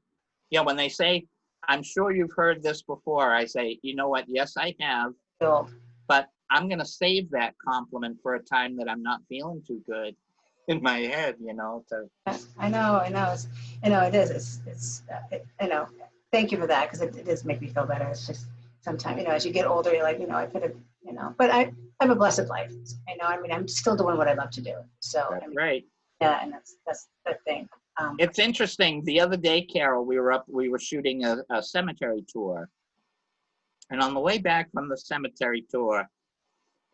yeah, when they say, I'm sure you've heard this before, I say, you know what? Yes, I have, you but I'm going to save that compliment for a time that I'm not feeling too good in my head, you know, to, I know, I know it is. I know. Thank you for that because it does make me feel better. It's just sometimes, you know, as you get older, you're like, you know, I could have, you know, but I have a blessed life. I know. I mean, I'm still doing what I love to do. So, that's I mean, right. yeah, and that's the thing. It's interesting. The other day, Carol, we were shooting a cemetery tour. And on the way back from the cemetery tour,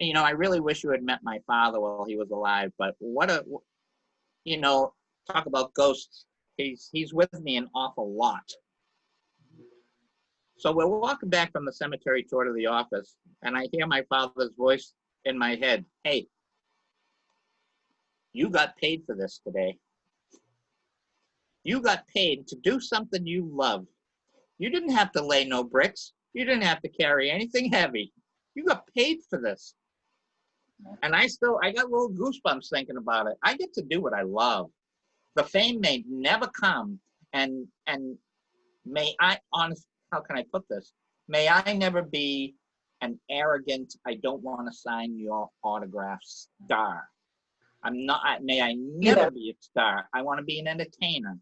you know, I really wish you had met my father while he was alive, but you know, talk about ghosts. He's with me an awful lot. So we're walking back from the cemetery tour to the office, and I hear my father's voice in my head. Hey, you got paid for this today. You got paid to do something you love. You didn't have to lay no bricks. You didn't have to carry anything heavy. You got paid for this. And I got little goosebumps thinking about it. I get to do what I love. The fame may never come, and may I, honest, how can I put this? May I never be an arrogant, I don't want to sign your autograph star. I'm not, may I never Either. be a star. I want to be an entertainer.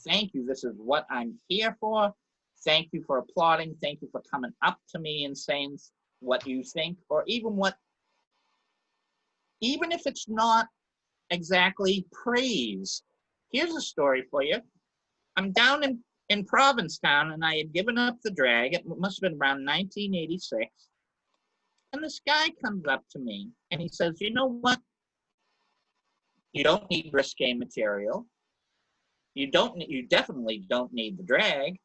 Thank you. This is what I'm here for. Thank you for applauding. Thank you for coming up to me and saying what you think, or even if it's not exactly praise. Here's a story for you. I'm down in Provincetown, and I had given up the drag. It must have been around 1986. And this guy comes up to me and he says, you know what? You don't need risque material. You definitely don't need the drag.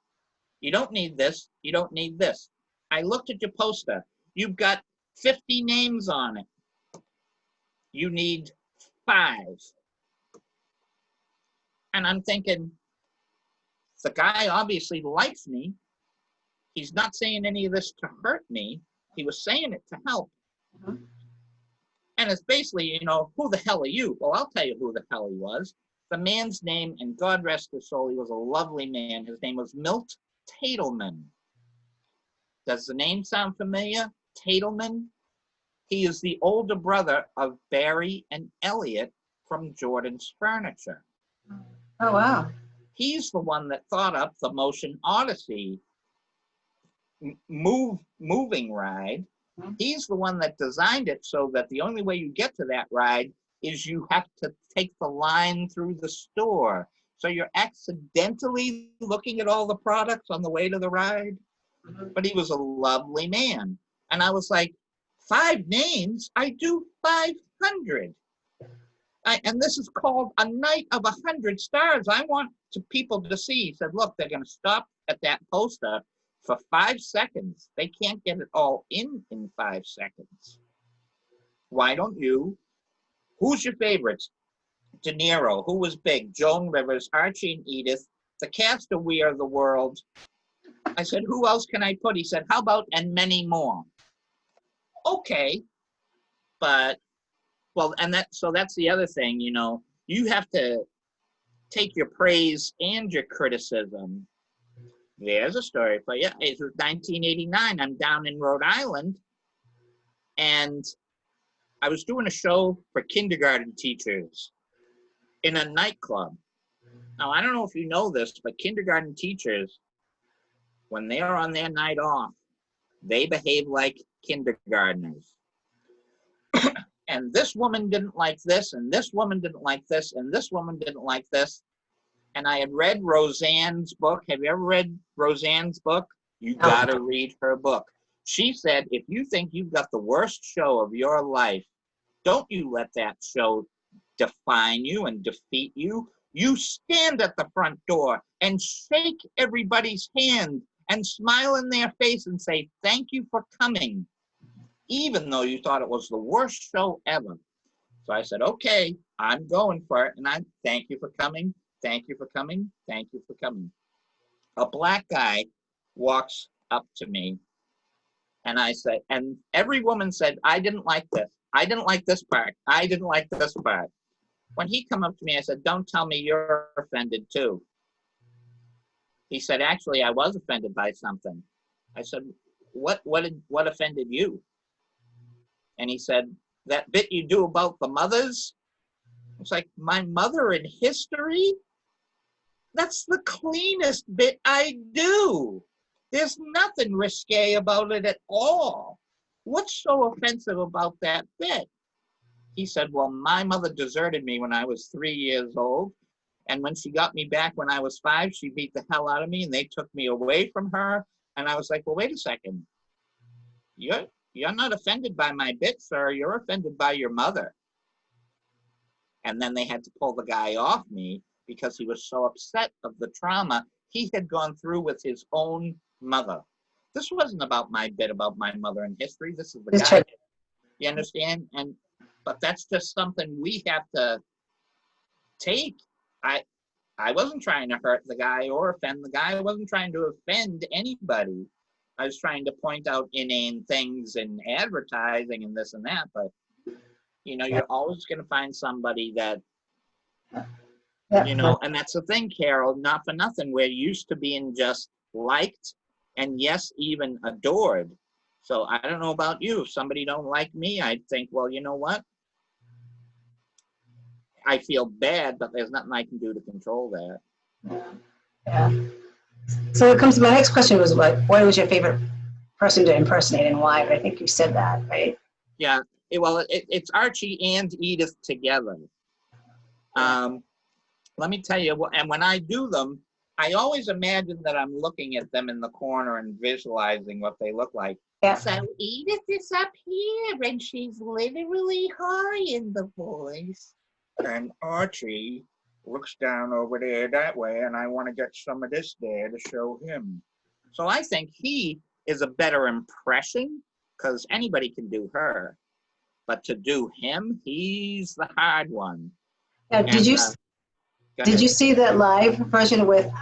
You don't need this. You don't need this. I looked at your poster. You've got 50 names on it. You need 5. And I'm thinking, the guy obviously likes me. he's not saying any of this to hurt me. He was saying it to help. Mhm. And it's basically, who the hell are you? Well, I'll tell you who the hell he was. The man's name, and God rest his soul, he was a lovely man. His name was Milt Tatelman. Does the name sound familiar? Tatelman? He is the older brother of Barry and Elliot from Jordan's Furniture. Oh, wow. He's the one that thought up the Motion Odyssey moving ride. He's the one that designed it so that the only way you get to that ride is you have to take the line through the store. So you're accidentally looking at all the products on the way to the ride. But he was a lovely man. And I was like, 5 names? I do 500. And this is called A Night of 100 Stars. I want people to see. He said, look, they're going to stop at that poster for 5 seconds. They can't get it all in 5 seconds. Why don't you? Who's your favorites? De Niro, who was big? Joan Rivers, Archie and Edith, the cast of We Are the World. I said, who else can I put? He said, how about and many more? Okay, but, well, so that's the other thing, you have to take your praise and your criticism. There's a story for you. It was 1989. I'm down in Rhode Island, and I was doing a show for kindergarten teachers in a nightclub. Now, I don't know if you know this, but kindergarten teachers, when they are on their night off, they behave like kindergartners. And this woman didn't like this, and this woman didn't like this, and this woman didn't like this. And I had read Roseanne's book. Have you ever read Roseanne's book? You gotta read her book. She said, if you think you've got the worst show of your life, don't you let that show define you and defeat you. You stand at the front door and shake everybody's hand and smile in their face and say, thank you for coming, even though you thought it was the worst show ever. So I said, okay, I'm going for it. And I thank you for coming. Thank you for coming. Thank you for coming. A black guy walks up to me, and I said, and every woman said, I didn't like this. I didn't like this part. I didn't like this part. When he come up to me, I said, don't tell me you're offended too. He said, actually, I was offended by something. I said, what offended you? And he said, that bit you do about the mothers. It's like, my mother in history? That's the cleanest bit I do. There's nothing risque about it at all. What's so offensive about that bit? He said, well, my mother deserted me when I was 3 years old. And when she got me back when I was 5, she beat the hell out of me and they took me away from her. And I was like, well, wait a second. You're not offended by my bit, sir. You're offended by your mother. And then they had to pull the guy off me because he was so upset of the trauma he had gone through with his own mother. This wasn't about my bit about my mother in history. This is the guy. You understand? But that's just something we have to take. I wasn't trying to hurt the guy or offend the guy. I wasn't trying to offend anybody. I was trying to point out inane things in advertising and this and that. But, you're always going to find somebody that, and that's the thing, Carol, not for nothing. We're used to being just liked and, yes, even adored. So I don't know about you. If somebody don't like me, I'd think, well, you know what? I feel bad, but there's nothing I can do to control that. Yeah. So it comes to my next question was what was your favorite person to impersonate and why? But I think you said that, right? Yeah. It's Archie and Edith together. Let me tell you, and when I do them, I always imagine that I'm looking at them in the corner and visualizing what they look like. Yeah. So Edith is up here, and she's literally high in the voice. And Archie looks down over there that way, and I want to get some of this there to show him. So I think he is a better impression, because anybody can do her. But to do him, he's the hard one. Did you see that live version with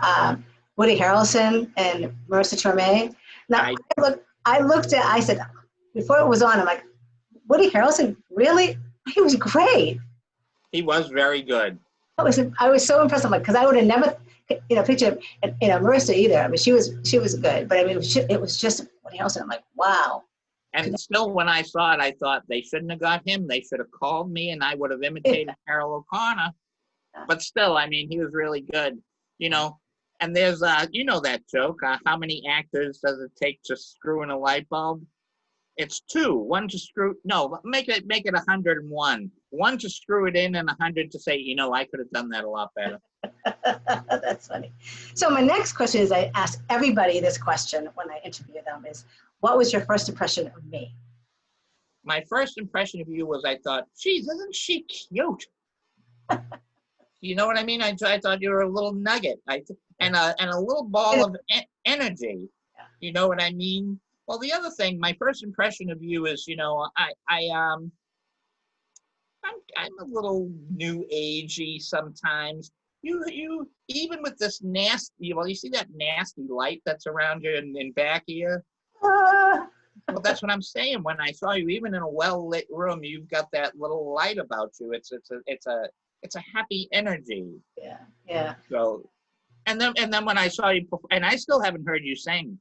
Woody Harrelson and Marissa Tomei? Now, I said, before it was on, I'm like, Woody Harrelson, really? He was great. He was very good. I was so impressed. I'm like, because I would have never, pictured, Marissa either. I mean, she was good, but I mean, it was just Woody Harrelson. I'm like, wow. And still, when I saw it, I thought they shouldn't have got him. They should have called me, and I would have imitated Carol O'Connor. But still, I mean, he was really good, you know. And there's, that joke. How many actors does it take to screw in a light bulb? It's 2. One to screw. No, make it 101. One to screw it in, and 100 to say, I could have done that a lot better. That's funny. So my next question is, I ask everybody this question when I interview them is, what was your first impression of me? My first impression of you was I thought, geez, isn't she cute? You know what I mean? I thought you were a little nugget, and a little ball of energy. You know what I mean? Well, the other thing, my first impression of you is, I'm a little new agey sometimes. You even with this nasty, you see that nasty light that's around you in back of you? Well, that's what I'm saying. When I saw you, even in a well-lit room, you've got that little light about you. It's a happy energy. Yeah. So, and then when I saw you, and I still haven't heard you sing.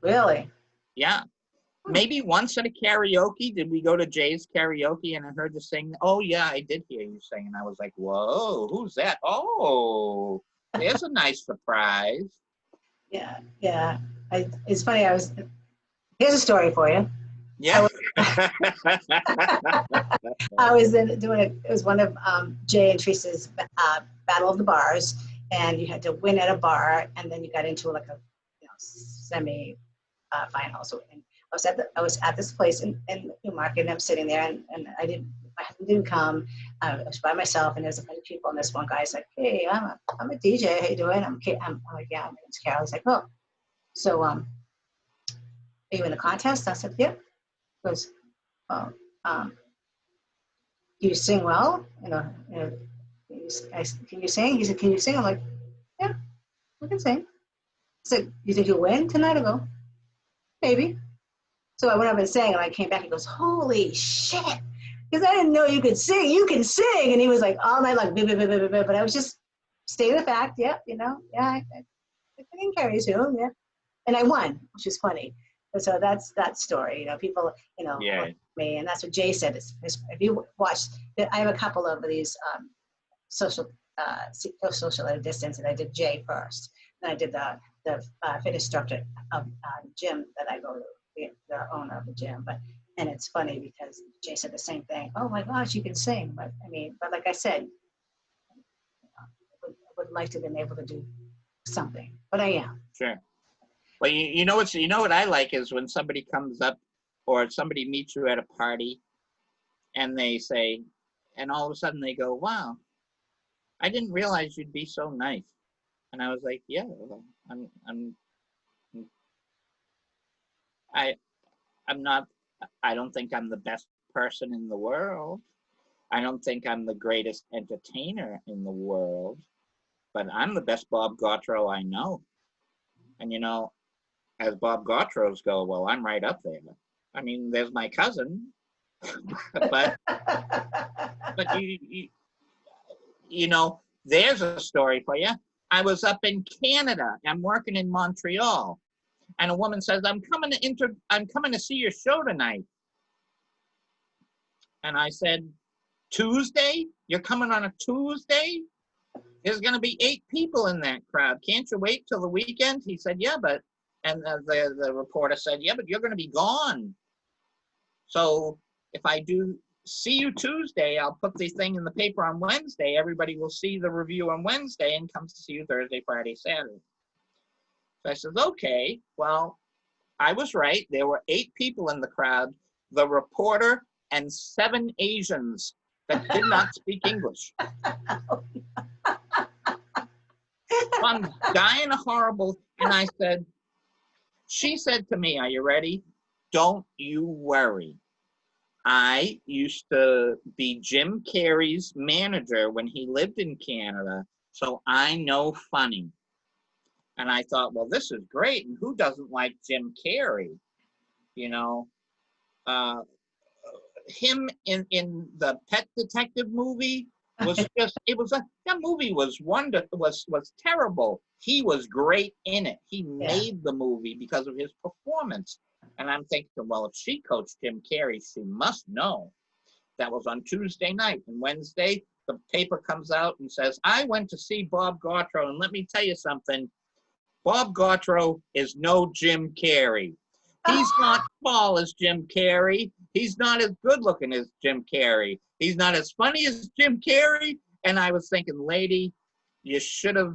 Really? Yeah. Maybe once at a karaoke. Did we go to Jay's karaoke and I heard you sing? Oh yeah, I did hear you sing, and I was like, whoa, who's that? Oh, there's a nice surprise. Yeah. It's funny. Here's a story for you. Yeah. I was it was one of Jay and Teresa's Battle of the Bars, and you had to win at a bar, and then you got into like a semi final. So I was at this place in Newmarket, and I'm sitting there, and my husband didn't come. I was by myself, and there's a bunch of people, and this one guy's like, "Hey, I'm a DJ. How you doing?" I'm like, "Yeah, my name's Carol." He's like, "Oh, so are you in a contest?" I said, "Yeah." He goes, "Oh, do you sing well? Can you sing?" He said, "Can you sing?" I'm like, "Yeah, I can sing." He said, "You think you'll win tonight?" I go, "Maybe." So I went up and sang, and I came back. He goes, "Holy shit!" Because I didn't know you could sing. You can sing, and he was like all night, like, but I was just stating the fact. Yeah, I can carry tune. Yeah, and I won, which is funny. And so that's that story. People, Yeah. me, and that's what Jay said. If you watch, I have a couple of these social at a distance, and I did Jay first. Then I did the fitness instructor of gym that I go to, the owner of the gym. And it's funny because Jay said the same thing. Oh my gosh, you can sing, but like I said, I would like to have been able to do something, but I am. Sure. Well, you know what I like is when somebody comes up or somebody meets you at a party, and they say, and all of a sudden they go, "Wow, I didn't realize you'd be so nice." And I was like, "Yeah, I'm not. I don't think I'm the best person in the world. I don't think I'm the greatest entertainer in the world, but I'm the best Bob Gautreaux I know." And as Bob Gautreaux's go, well, I'm right up there. I mean, there's my cousin, but there's a story for you. I was up in Canada. I'm working in Montreal, and a woman says, I'm coming to see your show tonight." And I said, "Tuesday? You're coming on a Tuesday? There's going to be 8 people in that crowd. Can't you wait till the weekend?" He said, "Yeah, but," and the reporter said, "Yeah, but you're going to be gone. So if I do see you Tuesday, I'll put the thing in the paper on Wednesday. Everybody will see the review on Wednesday and come to see you Thursday, Friday, Saturday." So I said, "Okay, well, I was right. There were 8 people in the crowd, the reporter and 7 Asians that did not speak English." So I'm dying horrible. And she said to me, "Are you ready? Don't you worry. I used to be Jim Carrey's manager when he lived in Canada, so I know funny. And I thought, well, this is great. And who doesn't like Jim Carrey? You know, uh, him in the Pet Detective movie was just, it was like, that movie was was terrible. He was great in it. He Yeah. made the movie because of his performance. And I'm thinking, well, if she coached Jim Carrey, she must know. That was on Tuesday night. And Wednesday, the paper comes out and says, I went to see Bob Gautreaux, and let me tell you something. Bob Gautreaux is no Jim Carrey. He's not tall as Jim Carrey. He's not as good looking as Jim Carrey. He's not as funny as Jim Carrey. And I was thinking, lady, you should have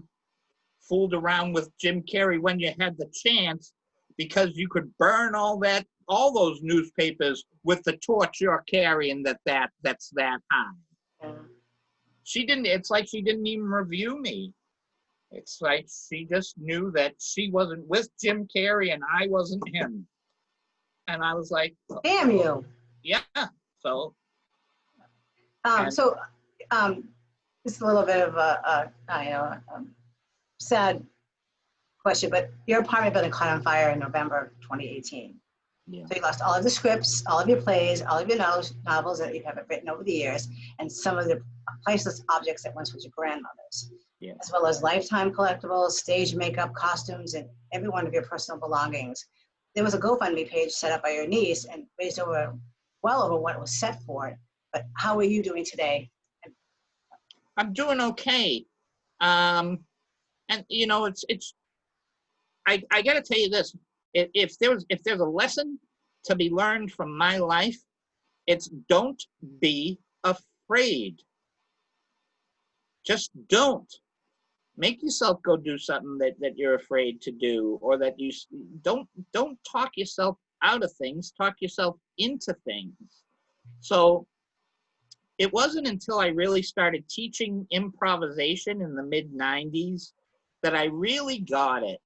fooled around with Jim Carrey when you had the chance, because you could burn all those newspapers with the torch you're carrying that's that high. Yeah. She didn't, it's like she didn't even review me. It's like she just knew that she wasn't with Jim Carrey and I wasn't him. And I was like, Damn you. yeah. So, So this is a little bit of a sad question, but your apartment building caught on fire in November 2018. yeah. So you lost all of the scripts, all of your plays, all of your novels that you have written over the years, and some of the priceless objects that once was your grandmother's, Yeah. as well as lifetime collectibles, stage makeup, costumes, and every one of your personal belongings. There was a GoFundMe page set up by your niece and raised well over what it was set for. But how are you doing today? I'm doing okay. And you know, I got to tell you this. If there's a lesson to be learned from my life, it's don't be afraid. Just don't. Make yourself go do something that you're afraid to do, or that you don't talk yourself out of things, talk yourself into things. So it wasn't until I really started teaching improvisation in the mid 90s that I really got it.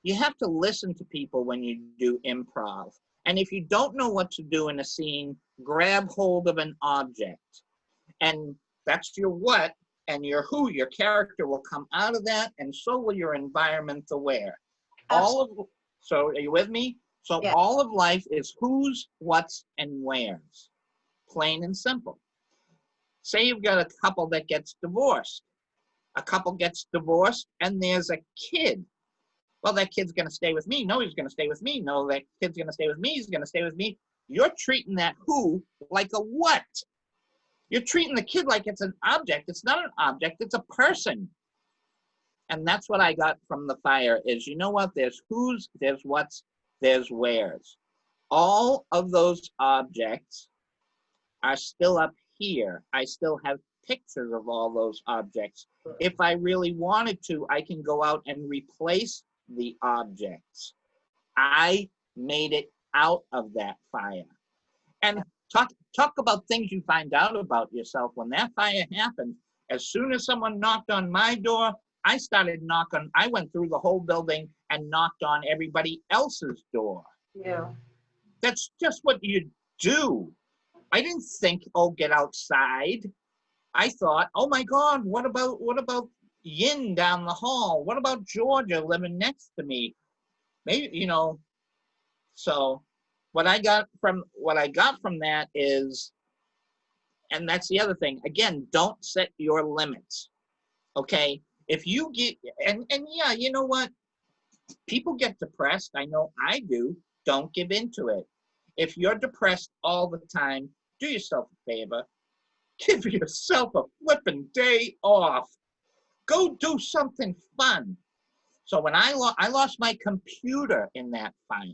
You have to listen to people when you do improv. And if you don't know what to do in a scene, grab hold of an object. And that's your what and your who. Your character will come out of that, and so will your environment, the where. So are you with me? So Yeah. all of life is who's, what's, and where's. Plain and simple. Say you've got a couple that gets divorced. A couple gets divorced, and there's a kid. Well, that kid's going to stay with me. No, he's going to stay with me. No, that kid's going to stay with me. He's going to stay with me. You're treating that who like a what? You're treating the kid like it's an object. It's not an object. It's a person. And that's what I got from the fire is, you know what? There's who's, there's what's, there's where's. All of those objects are still up here. I still have pictures of all those objects. If I really wanted to, I can go out and replace the objects. I made it out of that fire. And talk about things you find out about yourself. When that fire happened, as soon as someone knocked on my door, I started knocking. I went through the whole building and knocked on everybody else's door. Yeah. That's just what you do. I didn't think, oh, get outside. I thought, oh my God, what about Yin down the hall? What about Georgia living next to me? Maybe, you know. So what I got from that is, and that's the other thing. Again, don't set your limits. Okay? If you get, and yeah, you know what? People get depressed. I know I do. Don't give into it. If you're depressed all the time, do yourself a favor. Give yourself a flipping day off. Go do something fun. So when I lost my computer in that fire.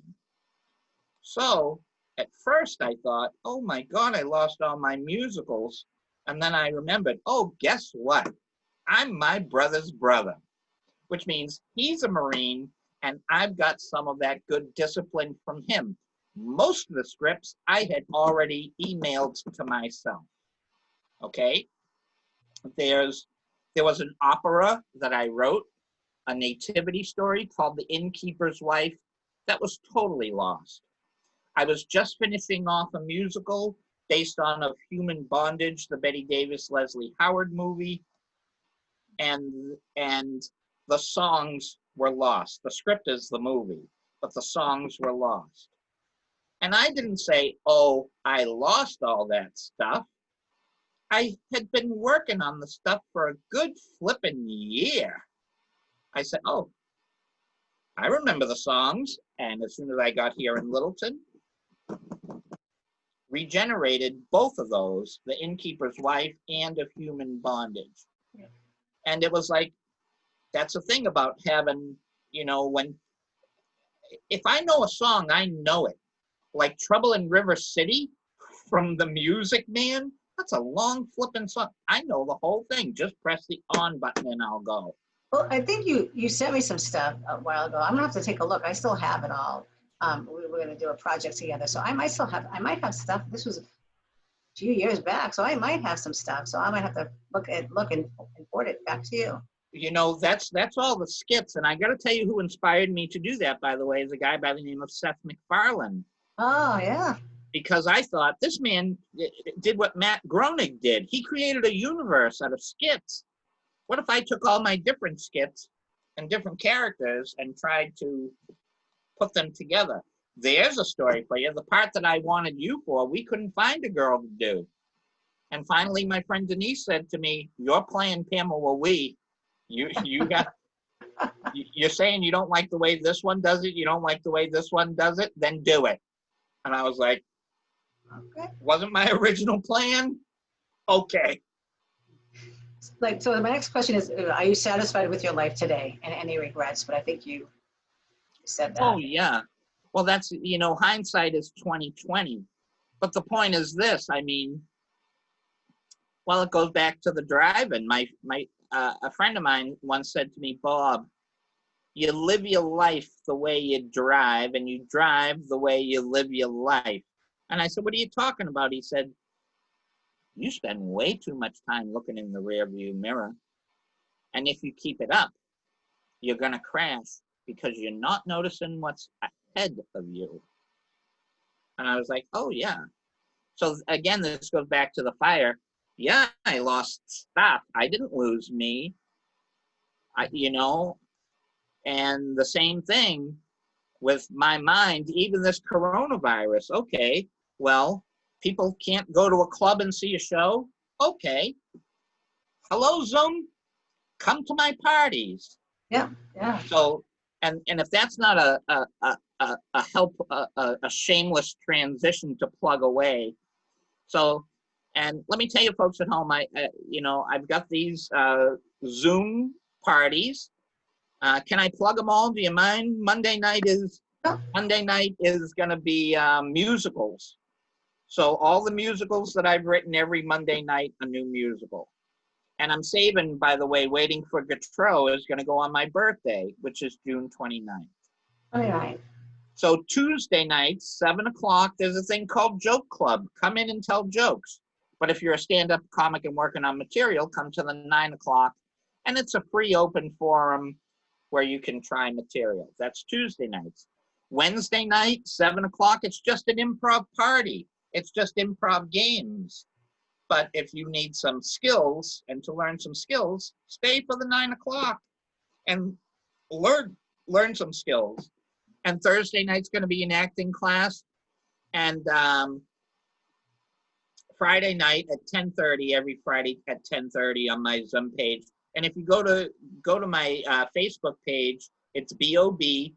So at first I thought, oh my God, I lost all my musicals. And then I remembered, oh, guess what? I'm my brother's brother, which means he's a Marine and I've got some of that good discipline from him. Most of the scripts I had already emailed to myself. Okay? There was an opera that I wrote, a nativity story called The Innkeeper's Wife, that was totally lost. I was just finishing off a musical based on Of Human Bondage, the Betty Davis, Leslie Howard movie, and the songs were lost. The script is the movie, but the songs were lost. And I didn't say, oh, I lost all that stuff. I had been working on the stuff for a good flippin' year. I said, oh, I remember the songs. And as soon as I got here in Littleton, regenerated both of those, The Innkeeper's Wife and Of Human Bondage. Yeah. And it was like, that's the thing about having, if I know a song, I know it. Like Trouble in River City from The Music Man, that's a long flipping song. I know the whole thing. Just press the on button and I'll go. Well, I think you sent me some stuff a while ago. I'm gonna have to take a look. I still have it all. We were gonna do a project together, so I might have stuff. This was a few years back, so I might have some stuff. So I might have to look and import it back to you. That's all the skits, and I got to tell you who inspired me to do that. By the way, is a guy by the name of Seth MacFarlane. Oh yeah. Because I thought this man did what Matt Groening did. He created a universe out of skits. What if I took all my different skits and different characters and tried to put them together? There's a story for you. The part that I wanted you for, we couldn't find a girl to do. And finally, my friend Denise said to me, you're playing Pamela Wee. You got, you're saying you don't like the way this one does it. You don't like the way this one does it. Then do it. And I was like, okay. Wasn't my original plan. Okay. So my next question is, are you satisfied with your life today and any regrets? But I think you said that. Oh yeah. Well, that's, hindsight is 20/20. But the point is this, well, it goes back to the driving. A friend of mine once said to me, Bob, you live your life the way you drive, and you drive the way you live your life. And I said, what are you talking about? He said, you spend way too much time looking in the rearview mirror. And if you keep it up, you're going to crash because you're not noticing what's ahead of you. And I was like, oh, yeah. So again, this goes back to the fire. Yeah, I lost stuff. I didn't lose me. And the same thing with my mind, even this coronavirus. Okay, well, people can't go to a club and see a show. Okay. Hello, Zoom. Come to my parties. Yeah. So, and if that's not a shameless transition to plug away. So, and let me tell you, folks at home, I've got these Zoom parties. Can I plug them all? Do you mind? Monday night is going to be musicals. So all the musicals that I've written every Monday night, a new musical. And I'm saving, by the way, Waiting for Gautreaux is going to go on my birthday, which is June 29th. All right. So Tuesday nights, 7 o'clock, there's a thing called Joke Club. Come in and tell jokes. But if you're a stand-up comic and working on material, come to the 9 o'clock. And it's a free open forum where you can try material. That's Tuesday nights. Wednesday night, 7 o'clock, it's just an improv party. It's just improv games. But if you need some skills and to learn some skills, stay for the 9 o'clock and learn some skills. And Thursday night's going to be an acting class. And Friday night at 10:30, every Friday at 10:30 on my Zoom page. And if you go to my Facebook page, it's BOBGAUTREAU.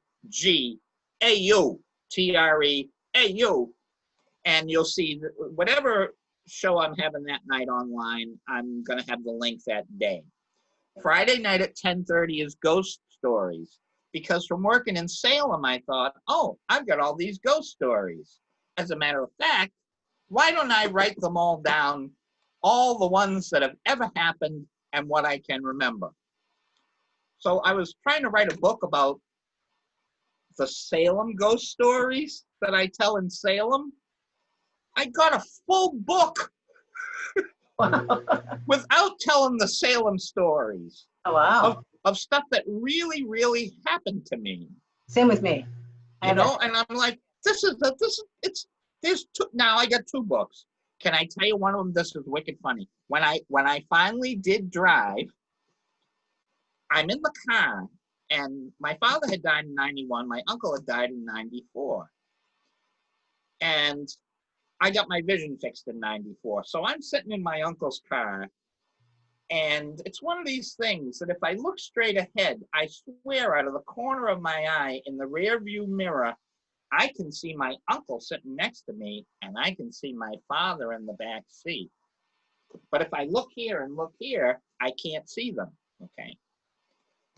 And you'll see whatever show I'm having that night online, I'm going to have the link that day. Friday night at 10:30 is Ghost Stories. Because from working in Salem, I thought, oh, I've got all these ghost stories. As a matter of fact, why don't I write them all down, all the ones that have ever happened and what I can remember? So I was trying to write a book about the Salem ghost stories that I tell in Salem. I got a full book without telling the Salem stories. Oh, wow. Of stuff that really, really happened to me. Same with me. And I'm like, now I got 2 books. Can I tell you one of them? This is wicked funny. When I finally did drive, I'm in the car And my father had died in 91. My uncle had died in 94. And I got my vision fixed in 94. So I'm sitting in my uncle's car. And it's one of these things that if I look straight ahead, I swear out of the corner of my eye in the rear view mirror, I can see my uncle sitting next to me, and I can see my father in the back seat. But if I look here and look here, I can't see them, okay?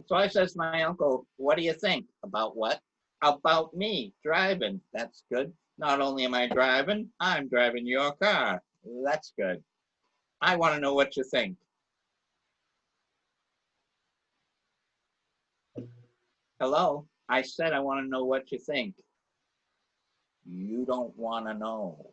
So I says to my uncle, what do you think? About what? About me driving. That's good. Not only am I driving, I'm driving your car. That's good. I want to know what you think. Hello? I said I want to know what you think. You don't want to know.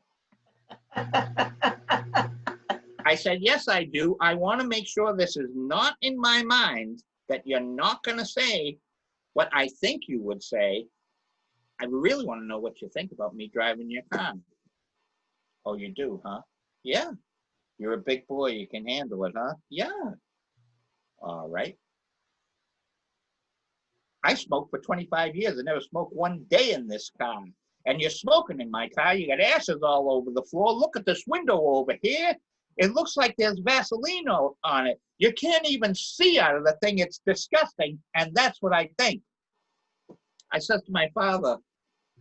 I said, yes, I do. I want to make sure this is not in my mind, that you're not going to say what I think you would say. I really want to know what you think about me driving your car. Oh, you do, huh? Yeah. You're a big boy. You can handle it, huh? Yeah. All right. I smoked for 25 years. I never smoked one day in this car. And you're smoking in my car. You got ashes all over the floor. Look at this window over here. It looks like there's Vaseline on it. You can't even see out of the thing. It's disgusting. And that's what I think. I said to my father,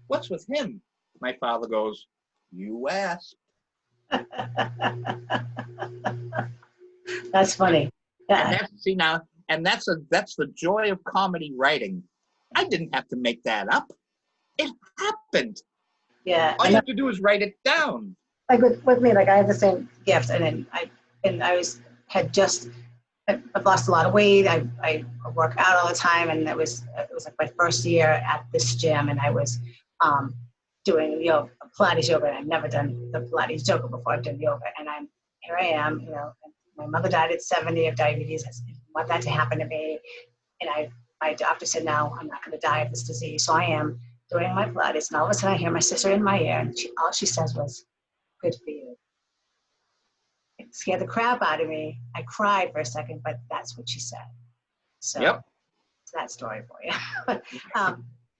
what's with him? My father goes, you asked. That's funny. And Yeah. that's, see now, and that's the joy of comedy writing. I didn't have to make that up. It happened. Yeah. All you have to do is write it down. Like with me, like I had the same gift, and then I I've lost a lot of weight. I work out all the time, and it was like my first year at this gym, and I was doing Pilates yoga. And I've never done the Pilates yoga before. I've done yoga, and here I am. And my mother died at 70 of diabetes. I didn't want that to happen to me, and my doctor said, no, I'm not going to die of this disease. So I am doing my Pilates, and all of a sudden I hear my sister in my ear, and all she says was, good for you. It scared the crap out of me. I cried for a second, but that's what she said. So Yep. it's that story for you.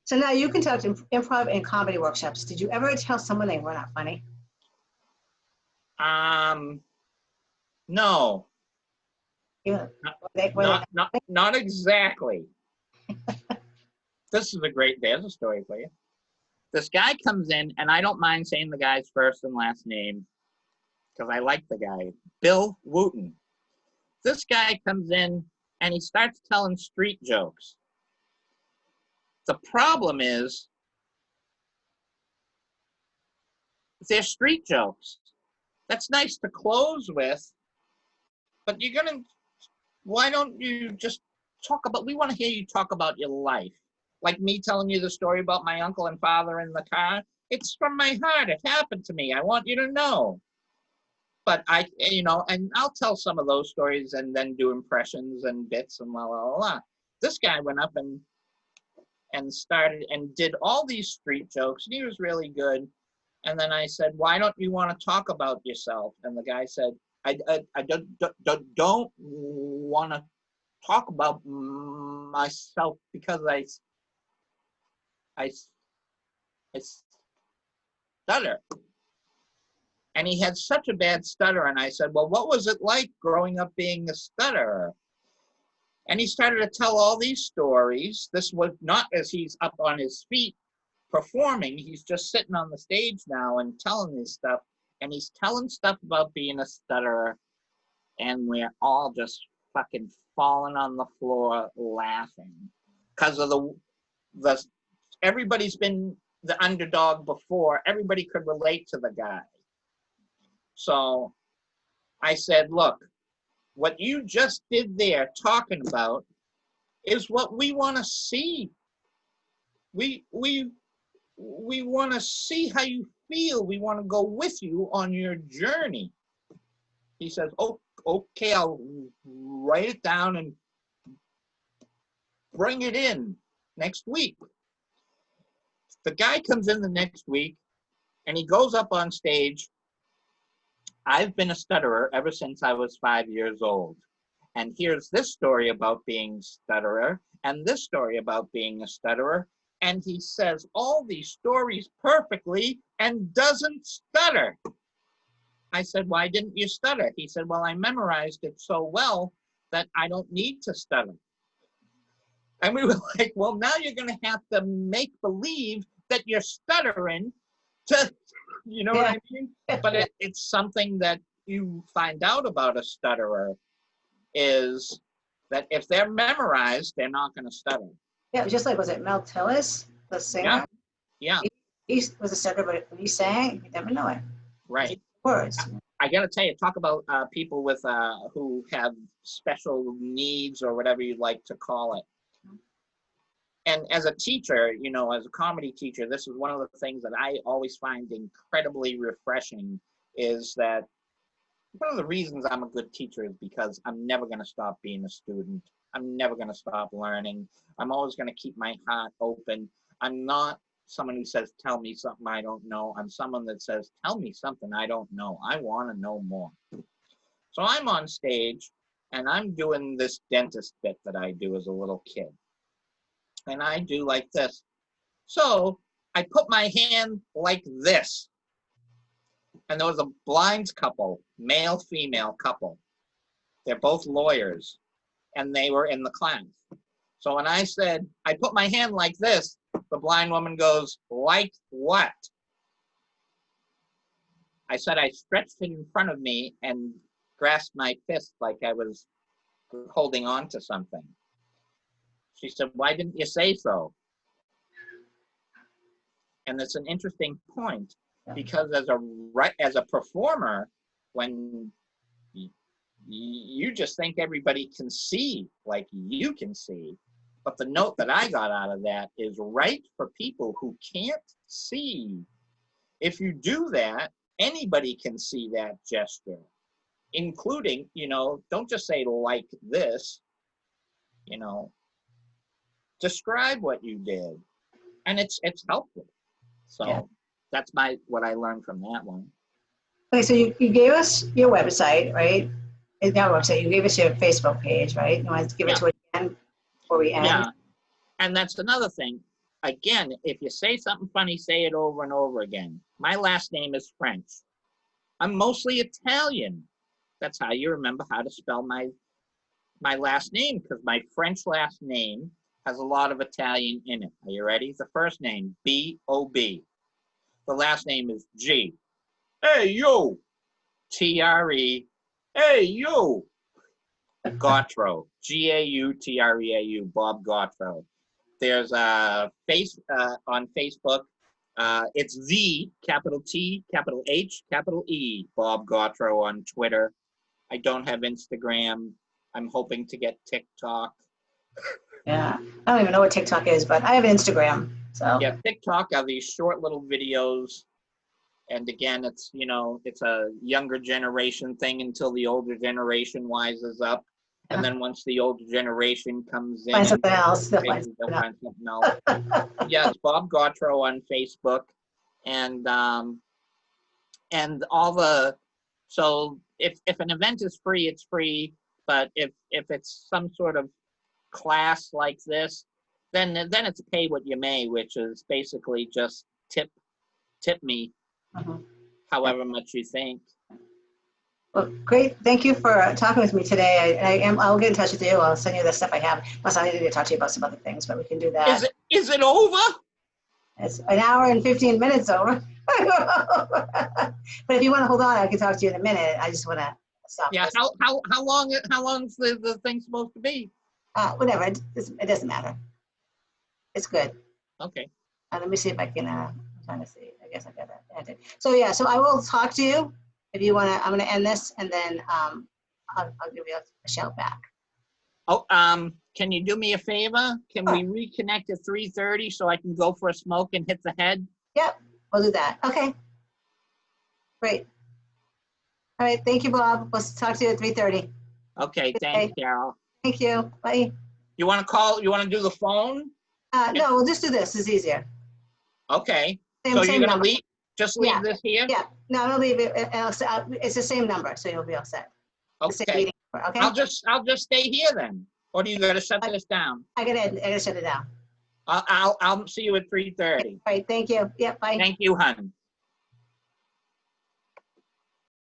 So now you can tell improv and comedy workshops. Did you ever tell someone they were not funny? No. Yeah. Not exactly. This is there's a story for you. This guy comes in, and I don't mind saying the guy's first and last name because I like the guy, Bill Wooten. This guy comes in, and he starts telling street jokes. The problem is, they're street jokes. That's nice to close with, but why don't you just we want to hear you talk about your life. Like me telling you the story about my uncle and father in the car. It's from my heart. It happened to me. I want you to know. But and I'll tell some of those stories and then do impressions and bits and blah, blah, blah. This guy went up and started and did all these street jokes, and he was really good. And then I said, why don't you want to talk about yourself? And the guy said, I don't want to talk about myself because I stutter. And he had such a bad stutter. And I said, well, what was it like growing up being a stutterer? And he started to tell all these stories. This was not as he's up on his feet performing. He's just sitting on the stage now and telling this stuff. And he's telling stuff about being a stutterer. And we're all just fucking falling on the floor laughing. Because of everybody's been the underdog before. Everybody could relate to the guy. So I said, look, what you just did there talking about is what we want to see. We want to see how you feel. We want to go with you on your journey. He says, oh, okay, I'll write it down and bring it in next week. The guy comes in the next week and he goes up on stage. I've been a stutterer ever since I was 5 years old. And here's this story about being stutterer, and this story about being a stutterer. And he says all these stories perfectly and doesn't stutter. I said, why didn't you stutter? He said, well, I memorized it so well that I don't need to stutter. And we were like, well, now you're going to have to make believe that you're stuttering to, you know what I mean? But it's something that you find out about a stutterer is that if they're memorized, they're not going to stutter. Yeah, it was just like, was it Mel Tillis, the singer? Yeah. He was a stutterer, but when he sang, you never know it. Right. Words. I got to tell you, talk about people with who have special needs or whatever you'd like to call it. And as a teacher, you know, as a comedy teacher, this is one of the things that I always find incredibly refreshing is that one of the reasons I'm a good teacher is because I'm never going to stop being a student. I'm never going to stop learning. I'm always going to keep my heart open. I'm not someone who says, tell me something I don't know. I'm someone that says, tell me something I don't know. I want to know more. So I'm on stage and I'm doing this dentist bit that I do as a little kid. And I do like this. So I put my hand like this. And there was a blind couple, male, female couple. They're both lawyers. And they were in the class. So when I said, I put my hand like this, the blind woman goes, like what? I said, I stretched it in front of me and grasped my fist like I was holding on to something. She said, why didn't you say so? And it's an interesting point because as a performer, when you just think everybody can see like you can see, but the note that I got out of that is right for people who can't see. If you do that, anybody can see that gesture, including, you know, don't just say like this, you know, describe what you did. And it's helpful. So that's what I learned from that one. Okay, so you gave us your website, right? Not website, you gave us your Facebook page, right? You want to give it to it again before we end? Yeah, and that's another thing. Again, if you say something funny, say it over and over again. My last name is French. I'm mostly Italian. That's how you remember how to spell my last name, because my French last name has a lot of Italian in it. Are you ready? The first name, B-O-B. The last name is G. Hey, yo. T-R-E. Hey, yo. Gautreau. G-A-U-T-R-E-A-U. Bob Gautreau. There's a face on Facebook. It's the capital T, capital H, capital E. Bob Gautreau on Twitter. I don't have Instagram. I'm hoping to get TikTok. Yeah, I don't even know what TikTok is, but I have Instagram. So yeah, TikTok are these short little videos. And again, it's, you know, it's a younger generation thing until the older generation wises up. And then once the older generation comes in, find something else. they'll find something else. Yeah, it's Bob Gautreau on Facebook. And all the, so if an event is free, it's free. But if it's some sort of class like this, then it's pay what you may, which is basically just tip me however much you think. Well, great. Thank you for talking with me today. I'll get in touch with you. I'll send you the stuff I have. Plus, I need to talk to you about some other things, but we can do that. Is it over? It's an hour and 15 minutes over. But if you want to hold on, I can talk to you in a minute. I just want to stop. Yeah. How long is the thing supposed to be? Whatever. It doesn't matter. It's good. Okay. Let me see if I can. I'm trying to see. I guess I got that. So yeah. So I will talk to you. If you want to, I'm going to end this, and then I'll give you a shout back. Oh, can you do me a favor? Can we reconnect at 3:30 so I can go for a smoke and hit the head? Yep, we'll do that. Okay. Great. All right. Thank you, Bob. We'll talk to you at 3:30. Okay. Thanks, Carol. Thank you. Bye. You want to call? You want to do the phone? No, we'll just do this. It's easier. Okay. Same So you're going to number. leave? Just leave this here? Yeah. No, I'll leave it. It's the same number, so you'll be all set. Okay. Okay? I'll just stay here then. Or do you gotta shut this down? I gotta shut it down. I'll see you at 3:30. All right, thank you. Yep, bye. Thank you, hun.